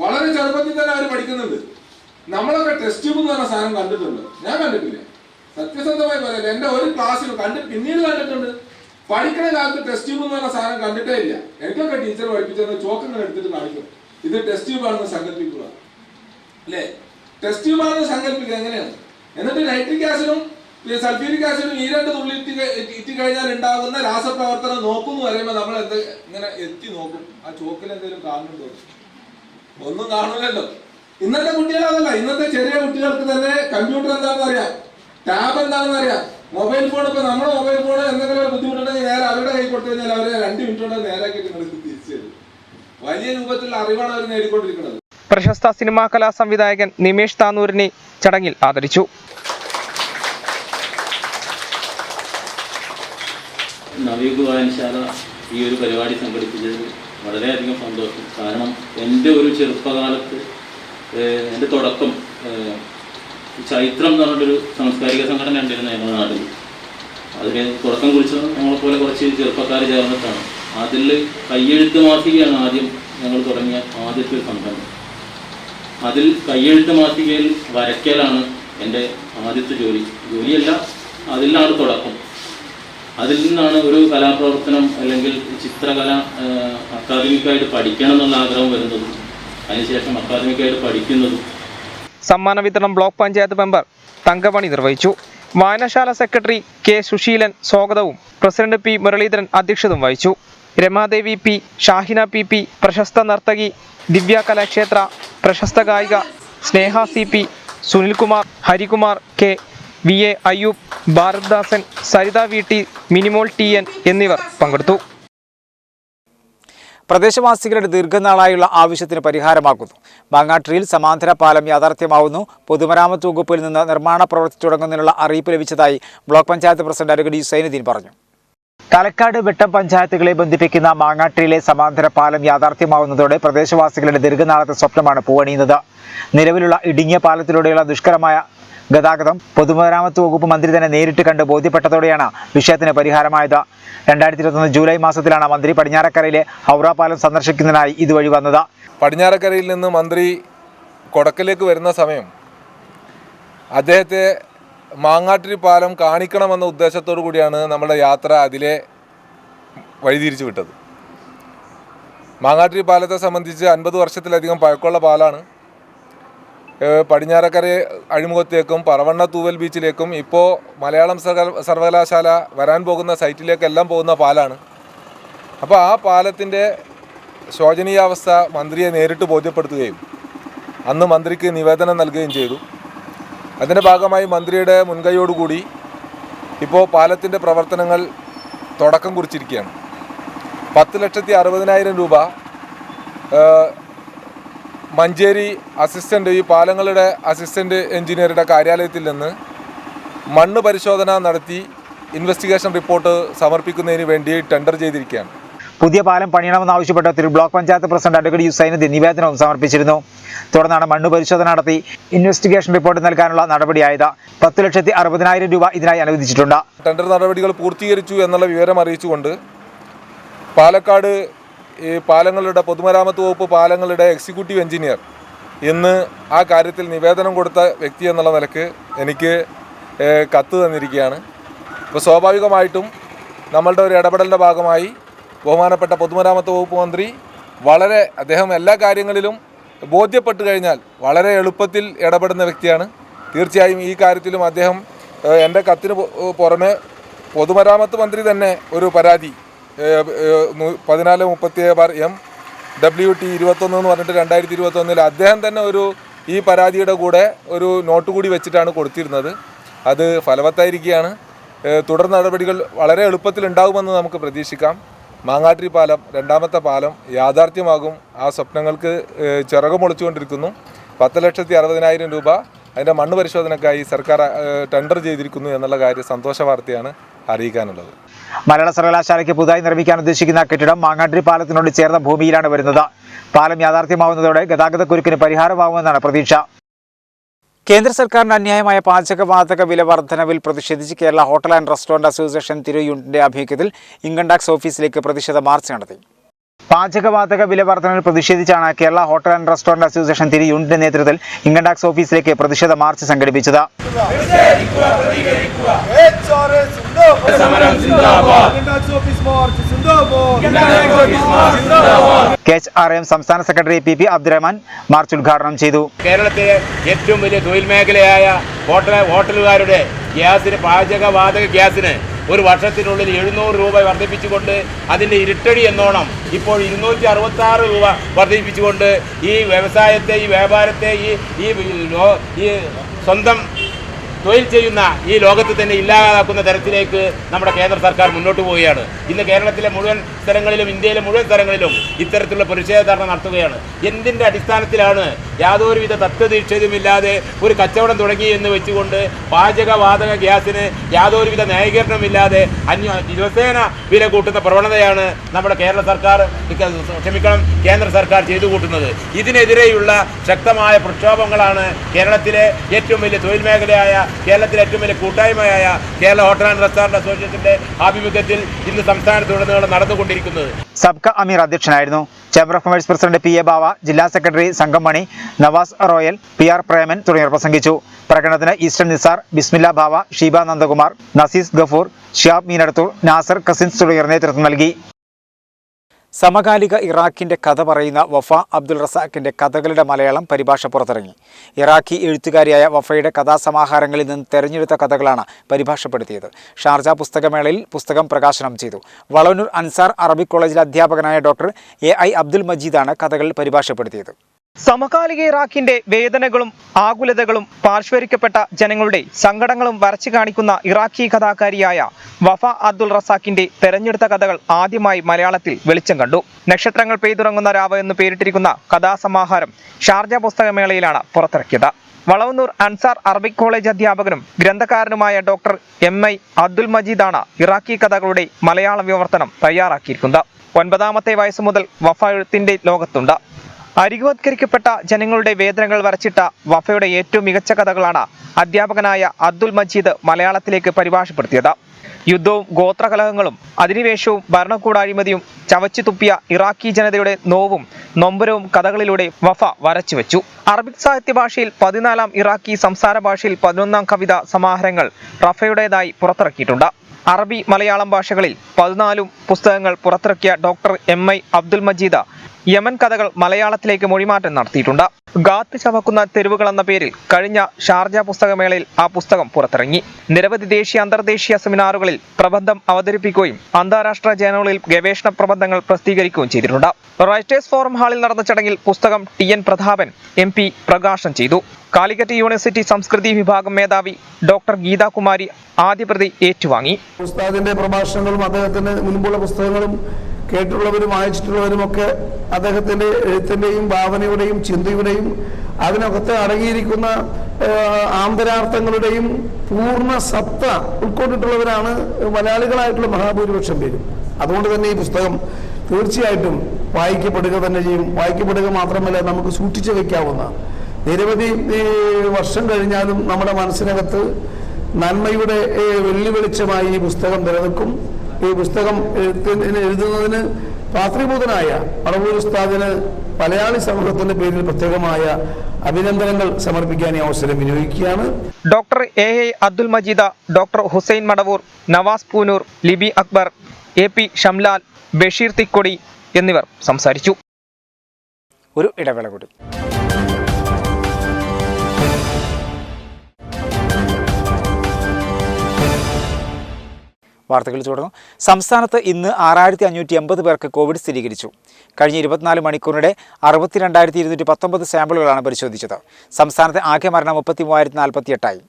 വളരെ ചെറുപ്പത്തിൽ തന്നെ അവർ പഠിക്കുന്നുണ്ട്. നമ്മളൊക്കെ ടെസ്റ്റ് ട്യൂബ് എന്ന് പറഞ്ഞ സാധനം കണ്ടിട്ടുണ്ട്. ഞാൻ കണ്ടിട്ടില്ല, സത്യസന്ധമായി പറയാം. എൻ്റെ ഒരു ക്ലാസ്സിൽ പിന്നീട് കണ്ടിട്ടുണ്ട്. പഠിക്കുന്ന കാലത്ത് ടെസ്റ്റ് ട്യൂബ് എന്ന് പറഞ്ഞ സാധനം കണ്ടിട്ടേ ഇല്ല. എനിക്കൊക്കെ ടീച്ചർ പഠിപ്പിച്ചത് ചോക്ക് ഇങ്ങനെ എടുത്തിട്ട് കാണിക്കും, ഇത് ടെസ്റ്റ് ട്യൂബ് ആണെന്ന് സങ്കല്പിക്കുക അല്ലേ? ടെസ്റ്റ് ട്യൂബ് ആണെന്ന് സങ്കല്പിക്കുക എങ്ങനെയാണ്? എന്നിട്ട് നൈട്രിക് ആസിഡും സൾഫ്യൂരിക് ആസിഡും ഈ 2 തുള്ളി ഇറ്റി കഴിഞ്ഞാൽ ഉണ്ടാകുന്ന രാസപ്രവർത്തനം നോക്കുമെന്ന് പറയുമ്പോൾ നമ്മൾ ഇങ്ങനെ എത്തി നോക്കും, ആ ചോക്കിൽ എന്തെങ്കിലും കാണുന്നുണ്ടോ? ഒന്നും കാണൂലല്ലോ. ഇന്നത്തെ കുട്ടികൾ അതല്ല. ഇന്നത്തെ ചെറിയ കുട്ടികൾക്ക് തന്നെ കമ്പ്യൂട്ടർ എന്താണെന്ന് അറിയാം, ടാബ് എന്താണെന്ന് അറിയാം, മൊബൈൽ ഫോൺ. ഇപ്പൊ നമ്മുടെ മൊബൈൽ ഫോൺ എന്തെങ്കിലും ഒരു ബുദ്ധിമുട്ടുണ്ടെങ്കിൽ നേരെ അവരുടെ കൈ കൊടുത്തു കഴിഞ്ഞാൽ അവരെ 2 മിനിറ്റ് കൊണ്ട് നേരാക്കിയിട്ട് തിരിച്ചു തരും. വലിയ രൂപത്തിലുള്ള അറിവാണ് അവർ നേടിക്കൊണ്ടിരിക്കുന്നത്. പ്രശസ്ത സിനിമാ കലാ സംവിധായകൻ നിമേഷ് താനൂരിനെ ചടങ്ങിൽ ആദരിച്ചു. നവയുഗ വായനശാല ഈ ഒരു പരിപാടി സംഘടിപ്പിച്ചത് വളരെയധികം സന്തോഷം. കാരണം എൻ്റെ ഒരു ചെറുപ്പകാലത്ത് എൻ്റെ തുടക്കം ചൈത്രം എന്ന് പറഞ്ഞിട്ടൊരു സാംസ്കാരിക സംഘടന ഉണ്ടായിരുന്നു ഞങ്ങളുടെ നാട്ടിൽ. അതിന് തുടക്കം കുറിച്ചത് നമ്മളെപ്പോലെ കുറച്ച് ചെറുപ്പക്കാർ ചേർന്നിട്ടാണ്. അതിൽ കയ്യെഴുത്ത് മാസികയാണ് ആദ്യം ഞങ്ങൾ തുടങ്ങിയ ആദ്യത്തെ ഒരു സംഘടന. അതിൽ കയ്യെഴുത്ത് മാസികയിൽ വരയ്ക്കലാണ് എൻ്റെ ആദ്യത്തെ ജോലിയല്ല, അതിലാണ് തുടക്കം. അതിൽ നിന്നാണ് ഒരു കലാപ്രവർത്തനം അല്ലെങ്കിൽ ചിത്രകല അക്കാദമിക്കായിട്ട് പഠിക്കണം എന്നുള്ള ആഗ്രഹം വരുന്നതും അതിനുശേഷം അക്കാദമിക്കായിട്ട് പഠിക്കുന്നതും. സമ്മാന വിതരണം ബ്ലോക്ക് പഞ്ചായത്ത് മെമ്പർ തങ്കമണി നിർവഹിച്ചു. വായനശാല സെക്രട്ടറി കെ സുശീലൻ സ്വാഗതവും പ്രസിഡന്റ് പി മുരളീധരൻ അധ്യക്ഷതയും വഹിച്ചു. രമാദേവി പി, ഷാഹിന പി, പ്രശസ്ത നർത്തകി ദിവ്യ കലാക്ഷേത്ര, പ്രശസ്ത ഗായിക Sneha CP, Sunilkumar, Harikumar K, VA Ayyub, Bharathdasan, Saritha VT, Minimol TN എന്നിവർ പങ്കെടുത്തു. പ്രദേശവാസികളുടെ ദീർഘനാളായുള്ള ആവശ്യത്തിന് പരിഹാരമാകുന്നു. മാങ്ങാട്ടിരിയിൽ സമാന്തര പാലം യാഥാർത്ഥ്യമാവുന്നു. പൊതുമരാമത്ത് വകുപ്പിൽ നിന്ന് നിർമ്മാണ പ്രവൃത്തി തുടങ്ങുന്നതിനുള്ള അറിയിപ്പ് ലഭിച്ചതായി block panchayat president advocate Zainuddeen പറഞ്ഞു. തലക്കാട് വെട്ടം പഞ്ചായത്തുകളെ ബന്ധിപ്പിക്കുന്ന മാങ്ങാട്ടിരിയിലെ സമാന്തര പാലം യാഥാർത്ഥ്യമാവുന്നതോടെ പ്രദേശവാസികളുടെ ദീർഘനാളത്തെ സ്വപ്നമാണ് പൂവണിയുന്നത്. നിലവിലുള്ള ഇടുങ്ങിയ പാലത്തിലൂടെയുള്ള ദുഷ്കരമായ ഗതാഗതം പൊതുമരാമത്ത് വകുപ്പ് മന്ത്രി തന്നെ നേരിട്ട് കണ്ട് ബോധ്യപ്പെട്ടതോടെയാണ് വിഷയത്തിന് പരിഹാരമായത്. 2021 ജൂലൈ മാസത്തിലാണ് മന്ത്രി പടിഞ്ഞാറക്കരയിലെ ഹൗറ പാലം സന്ദർശിക്കുന്നതിനായി ഇതുവഴി വന്നത്. പടിഞ്ഞാറക്കരയിൽ നിന്ന് മന്ത്രി കൊടക്കലേക്ക് വരുന്ന സമയം അദ്ദേഹത്തെ മാങ്ങാട്ടിരി പാലം കാണിക്കണമെന്ന ഉദ്ദേശത്തോടു കൂടിയാണ് നമ്മുടെ യാത്ര അതിലെ വഴിതിരിച്ചു വിട്ടത്. മാങ്ങാട്ടിരി പാലത്തെ സംബന്ധിച്ച് 50 വർഷത്തിലധികം പഴക്കമുള്ള പാലാണ്. പടിഞ്ഞാറക്കര അഴിമുഖത്തേക്കും പറവണ്ണ തൂവൽ ബീച്ചിലേക്കും ഇപ്പോൾ മലയാളം സർവകലാശാല വരാൻ പോകുന്ന സൈറ്റിലേക്കെല്ലാം പോകുന്ന പാലാണ്. അപ്പോൾ ആ പാലത്തിൻ്റെ ശോചനീയാവസ്ഥ മന്ത്രിയെ നേരിട്ട് ബോധ്യപ്പെടുത്തുകയും അന്ന് മന്ത്രിക്ക് നിവേദനം നൽകുകയും ചെയ്തു. അതിൻ്റെ ഭാഗമായി മന്ത്രിയുടെ മുൻകൈയോടുകൂടി ഇപ്പോൾ പാലത്തിൻ്റെ പ്രവർത്തനങ്ങൾ തുടക്കം കുറിച്ചിരിക്കുകയാണ്. 10,60,000 രൂപ മഞ്ചേരി അസിസ്റ്റൻ്റ്, ഈ പാലങ്ങളുടെ അസിസ്റ്റൻ്റ് എഞ്ചിനീയറുടെ കാര്യാലയത്തിൽ നിന്ന് മണ്ണ് പരിശോധന നടത്തി ഇൻവെസ്റ്റിഗേഷൻ റിപ്പോർട്ട് സമർപ്പിക്കുന്നതിന് വേണ്ടി ടെൻഡർ ചെയ്തിരിക്കുകയാണ്. പുതിയ പാലം പണിയണമെന്നാവശ്യപ്പെട്ട് Thiru block panchayat president advocate Zainuddin നിവേദനവും സമർപ്പിച്ചിരുന്നു. തുടർന്നാണ് മണ്ണ് പരിശോധന നടത്തി ഇൻവെസ്റ്റിഗേഷൻ റിപ്പോർട്ട് നൽകാനുള്ള നടപടിയായത്. 10,60,000 രൂപ ഇതിനായി അനുവദിച്ചിട്ടുണ്ട്. ടെൻഡർ നടപടികൾ പൂർത്തീകരിച്ചു എന്നുള്ള വിവരം അറിയിച്ചുകൊണ്ട് പാലക്കാട് ഈ പാലങ്ങളുടെ പൊതുമരാമത്ത് വകുപ്പ് പാലങ്ങളുടെ എക്സിക്യൂട്ടീവ് എഞ്ചിനീയർ ഇന്ന് ആ കാര്യത്തിൽ നിവേദനം കൊടുത്ത വ്യക്തി എന്നുള്ള നിലക്ക് എനിക്ക് കത്ത് തന്നിരിക്കുകയാണ്. അപ്പോൾ സ്വാഭാവികമായിട്ടും നമ്മളുടെ ഒരു ഇടപെടലിൻ്റെ ഭാഗമായി ബഹുമാനപ്പെട്ട പൊതുമരാമത്ത് വകുപ്പ് മന്ത്രി അദ്ദേഹം എല്ലാ കാര്യങ്ങളിലും ബോധ്യപ്പെട്ട് കഴിഞ്ഞാൽ വളരെ എളുപ്പത്തിൽ ഇടപെടുന്ന വ്യക്തിയാണ്. തീർച്ചയായും ഈ കാര്യത്തിലും അദ്ദേഹം എൻ്റെ കത്തിന് പുറമെ പൊതുമരാമത്ത് മന്ത്രി തന്നെ ഒരു പരാതി 1437/MWT21 എന്ന് പറഞ്ഞിട്ട് 2021 അദ്ദേഹം തന്നെ ഈ പരാതിയുടെ കൂടെ ഒരു നോട്ട് കൂടി വെച്ചിട്ടാണ് കൊടുത്തിരുന്നത്. അത് ഫലവത്തായിരിക്കുകയാണ്. തുടർ നടപടികൾ വളരെ എളുപ്പത്തിൽ ഉണ്ടാകുമെന്ന് നമുക്ക് പ്രതീക്ഷിക്കാം. മാങ്ങാട്ടിരി പാലം, രണ്ടാമത്തെ പാലം യാഥാർത്ഥ്യമാകും. ആ സ്വപ്നങ്ങൾക്ക് ചിറകുമൊളിച്ചുകൊണ്ടിരിക്കുന്നു. 10,60,000 രൂപ അതിൻ്റെ മണ്ണ് പരിശോധനയ്ക്കായി സർക്കാർ ടെൻഡർ ചെയ്തിരിക്കുന്നു എന്നുള്ള കാര്യം സന്തോഷ വാർത്തയാണ് അറിയിക്കാനുള്ളത്. മലയാള സർവകലാശാലയ്ക്ക് പുതുതായി നിർമ്മിക്കാൻ ഉദ്ദേശിക്കുന്ന കെട്ടിടം മാങ്ങാട്ടിരി പാലത്തിനോട് ചേർന്ന ഭൂമിയിലാണ് വരുന്നത്. പാലം യാഥാർത്ഥ്യമാവുന്നതോടെ ഗതാഗതക്കുരുക്കിന് പരിഹാരമാകുമെന്നാണ് പ്രതീക്ഷ. കേന്ദ്ര സർക്കാരിന് അന്യായമായ പാചകവാതക വില വർധനവിൽ പ്രതിഷേധിച്ച് Kerala hotel and restaurant association Tirur യൂണിറ്റിന്റെ ആഭിമുഖ്യത്തിൽ ഇൻകം ടാക്സ് ഓഫീസിലേക്ക് പ്രതിഷേധ മാർച്ച് നടത്തി. പാചകവാതക വില വർധനവിൽ പ്രതിഷേധിച്ചാണ് Kerala hotel and restaurant association Tirur യൂണിറ്റിന്റെ നേതൃത്വത്തിൽ ഇൻകം ടാക്സ് ഓഫീസിലേക്ക് പ്രതിഷേധ മാർച്ച് സംഘടിപ്പിച്ചത്. KHRM സംസ്ഥാന സെക്രട്ടറി PP അബ്ദുറഹ്മാൻ മാർച്ച് ഉദ്ഘാടനം ചെയ്തു. കേരളത്തിലെ ഏറ്റവും വലിയ തൊഴിൽ മേഖലയായ ഹോട്ടലുകാരുടെ ഗ്യാസിന്, പാചകവാതക ഗ്യാസിന് ഒരു വർഷത്തിനുള്ളിൽ 700 രൂപ വർദ്ധിപ്പിച്ചുകൊണ്ട് അതിൻ്റെ ഇരട്ടടി എന്നോണം ഇപ്പോൾ 266 രൂപ വർദ്ധിപ്പിച്ചുകൊണ്ട് ഈ വ്യവസായത്തെ, ഈ വ്യാപാരത്തെ, ഈ സ്വന്തം തൊഴിൽ ചെയ്യുന്ന ഈ ലോകത്ത് തന്നെ ഇല്ലാതാക്കുന്ന തരത്തിലേക്ക് നമ്മുടെ കേന്ദ്ര സർക്കാർ മുന്നോട്ട് പോവുകയാണ്. ഇന്ന് കേരളത്തിലെ മുഴുവൻ സ്ഥലങ്ങളിലും, ഇന്ത്യയിലെ മുഴുവൻ സ്ഥലങ്ങളിലും ഇത്തരത്തിലുള്ള പ്രതിഷേധ ധർണ്ണ നടത്തുകയാണ്. എന്തിൻ്റെ അടിസ്ഥാനത്തിലാണ്? യാതൊരുവിധ തത്വദീക്ഷയുമില്ലാതെ ഒരു കച്ചവടം തുടങ്ങി എന്ന് വെച്ചുകൊണ്ട് പാചകവാതക ഗ്യാസിന് യാതൊരുവിധ ന്യായീകരണമില്ലാതെ ദിവസേന വില കൂട്ടുന്ന പ്രവണതയാണ് നമ്മുടെ കേന്ദ്ര സർക്കാർ ചെയ്തു കൂട്ടുന്നത്. ഇതിനെതിരെയുള്ള ശക്തമായ പ്രക്ഷോഭങ്ങളാണ് കേരളത്തിലെ ഏറ്റവും വലിയ തൊഴിൽ മേഖലയായ കേരളത്തിലെ ഏറ്റവും വലിയ കൂട്ടായ്മയായ കേരള ഹോട്ടൽ ആൻഡ് റെസ്റ്റോറൻറ്റ് അസോസിയേഷന്റെ ആഭിമുഖ്യത്തിൽ ഇന്ന് സംസ്ഥാനത്തുടനീളം നടന്നുകൊണ്ടിരിക്കുന്നത്. സബ്ക അമീർ അധ്യക്ഷനായിരുന്നു. Chamber of commerce president P A Bava, ജില്ലാ secretary Sangamani, Navas Royal, P R Preman തുടങ്ങിയവർ പ്രസംഗിച്ചു. പ്രകടനത്തിന് ഈസ്റ്റൻ നിസാർ, ബിസ്മില്ല ബാവ, ഷീബ നന്ദകുമാർ, നസീസ് ഗഫൂർ, ഷിയാബ് മീനടത്തൂർ, നാസർ കസിൻസ് തുടങ്ങിയവർ നേതൃത്വം നൽകി. സമകാലിക ഇറാഖിന്റെ കഥ പറയുന്ന വഫ അബ്ദുൾ റസാഖിന്റെ കഥകളുടെ മലയാളം പരിഭാഷ പുറത്തിറങ്ങി. ഇറാഖി എഴുത്തുകാരിയായ വഫയുടെ കഥാസമാഹാരങ്ങളിൽ നിന്ന് തെരഞ്ഞെടുത്ത കഥകളാണ് പരിഭാഷപ്പെടുത്തിയത്. ഷാർജ പുസ്തകമേളയിൽ പുസ്തകം പ്രകാശനം ചെയ്തു. വളവന്നൂർ അൻസാർ അറബിക് കോളേജിലെ അധ്യാപകനായ ഡോക്ടർ എ.ഐ. അബ്ദുൽ മജീദാണ് കഥകൾ പരിഭാഷപ്പെടുത്തിയത്. സമകാലിക ഇറാഖിന്റെ വേദനകളും ആകുലതകളും പാർശ്വരിക്കപ്പെട്ട ജനങ്ങളുടെ സങ്കടങ്ങളും വരച്ചു കാണിക്കുന്ന ഇറാഖി കഥാകാരിയായ വഫ അബ്ദുൾ റസാഖിന്റെ തെരഞ്ഞെടുത്ത കഥകൾ ആദ്യമായി മലയാളത്തിൽ വെളിച്ചം കണ്ടു. നക്ഷത്രങ്ങൾ പെയ്തുറങ്ങുന്ന രാവ് എന്ന് പേരിട്ടിരിക്കുന്ന കഥാസമാഹാരം ഷാർജ പുസ്തകമേളയിലാണ് പുറത്തിറക്കിയത്. വളവന്നൂർ അൻസാർ അറബിക് കോളേജ് അധ്യാപകനും ഗ്രന്ഥകാരനുമായ ഡോക്ടർ എം.ഐ. അബ്ദുൽ മജീദാണ് ഇറാഖി കഥകളുടെ മലയാള വിവർത്തനം തയ്യാറാക്കിയിരിക്കുന്നത്. 9ാമത്തെ വയസ്സ് മുതൽ വഫ എഴുത്തിന്റെ ലോകത്തുണ്ട്. അരികുവത്കരിക്കപ്പെട്ട ജനങ്ങളുടെ വേദനകൾ വരച്ചിട്ട വഫയുടെ ഏറ്റവും മികച്ച കഥകളാണ് അധ്യാപകനായ അബ്ദുൽ മജീദ് മലയാളത്തിലേക്ക് പരിഭാഷപ്പെടുത്തിയത്. യുദ്ധവും ഗോത്രകലഹങ്ങളും അധിനിവേശവും ഭരണകൂട അഴിമതിയും ചവച്ചു തുപ്പിയ ഇറാഖി ജനതയുടെ നോവും നൊമ്പരവും കഥകളിലൂടെ വഫ വരച്ചുവെച്ചു. അറബിക് സാഹിത്യ ഭാഷയിൽ 14ാം ഇറാഖി സംസാര ഭാഷയിൽ 11ാം കവിതാ സമാഹാരങ്ങൾ റഫയുടേതായി പുറത്തിറക്കിയിട്ടുണ്ട്. അറബി മലയാളം ഭാഷകളിൽ 14 പുസ്തകങ്ങൾ പുറത്തിറക്കിയ doctor M I. Abdul Majeed Yemen കഥകൾ മലയാളത്തിലേക്ക് മൊഴിമാറ്റം നടത്തിയിട്ടുണ്ട്. ഗാത്ത് ചവക്കുന്ന തെരുവുകൾ എന്ന പേരിൽ കഴിഞ്ഞ ഷാർജ പുസ്തകമേളയിൽ ആ പുസ്തകം പുറത്തിറങ്ങി. നിരവധി ദേശീയ അന്തർദേശീയ സെമിനാറുകളിൽ പ്രബന്ധം അവതരിപ്പിക്കുകയും അന്താരാഷ്ട്ര ജേണലുകളിൽ ഗവേഷണ പ്രബന്ധങ്ങൾ പ്രസിദ്ധീകരിക്കുകയും ചെയ്തിട്ടുണ്ട്. റൈറ്റേഴ്സ് ഫോറം ഹാളിൽ നടന്ന ചടങ്ങിൽ പുസ്തകം ടി.എൻ. പ്രതാപൻ എം.പി. പ്രകാശനം ചെയ്തു. കാലിക്കറ്റ് യൂണിവേഴ്സിറ്റി സംസ്കൃതി വിഭാഗം മേധാവി ഡോക്ടർ ഗീതാകുമാരി ആദ്യ പ്രതി ഏറ്റുവാങ്ങി. ഉസ്താദിന്റെ പ്രഭാഷണങ്ങളും അദ്ദേഹത്തിന് മുൻപുള്ള പുസ്തകങ്ങളും കേട്ടുള്ളവരും വായിച്ചിട്ടുള്ളവരുമൊക്കെ അദ്ദേഹത്തിന്റെ എഴുത്തിന്റെയും ഭാവനയുടെയും ചിന്തയുടെയും അതിനകത്ത് അടങ്ങിയിരിക്കുന്ന ആന്തരാർത്ഥങ്ങളുടെയും പൂർണ്ണ സത്ത ഉൾക്കൊണ്ടിട്ടുള്ളവരാണ് മലയാളികളായിട്ടുള്ള മഹാഭൂരിപക്ഷം പേരും. അതുകൊണ്ട് തന്നെ ഈ പുസ്തകം തീർച്ചയായിട്ടും വായിക്കപ്പെടുക തന്നെ ചെയ്യും. വായിക്കപ്പെടുക മാത്രമല്ല, നമുക്ക് സൂക്ഷിച്ചു വയ്ക്കാവുന്ന നിരവധി വർഷം കഴിഞ്ഞാലും നമ്മുടെ മനസ്സിനകത്ത് നന്മയുടെ വെള്ളി വെളിച്ചമായി ഈ പുസ്തകം നിലനിൽക്കും. ഈ പുസ്തകം എഴുതുന്നതിന് പാത്രീഭൂതനായ മടവൂർ ഉസ്താദിന് മലയാളി സമൂഹത്തിന്റെ പേരിൽ പ്രത്യേകമായ അഭിനന്ദനങ്ങൾ സമർപ്പിക്കാൻ ഈ അവസരം വിനിയോഗിക്കുകയാണ്. Doctor AI. Abdul Majeed, doctor Hussain Madavoor, Navas Poonoor, Libi Akbar, AP. Shamlal, Basheer Thikkodi എന്നിവർ സംസാരിച്ചു. ഒരു ഇടവേള കൂടി. വാർത്തകൾ തുടർന്നു. സംസ്ഥാനത്ത് ഇന്ന് 6580 പേർക്ക് കോവിഡ് സ്ഥിരീകരിച്ചു. കഴിഞ്ഞ 24 മണിക്കൂറിനിടെ 62,219 സാമ്പിളുകളാണ് പരിശോധിച്ചത്. സംസ്ഥാനത്തെ ആകെ മരണം 33,048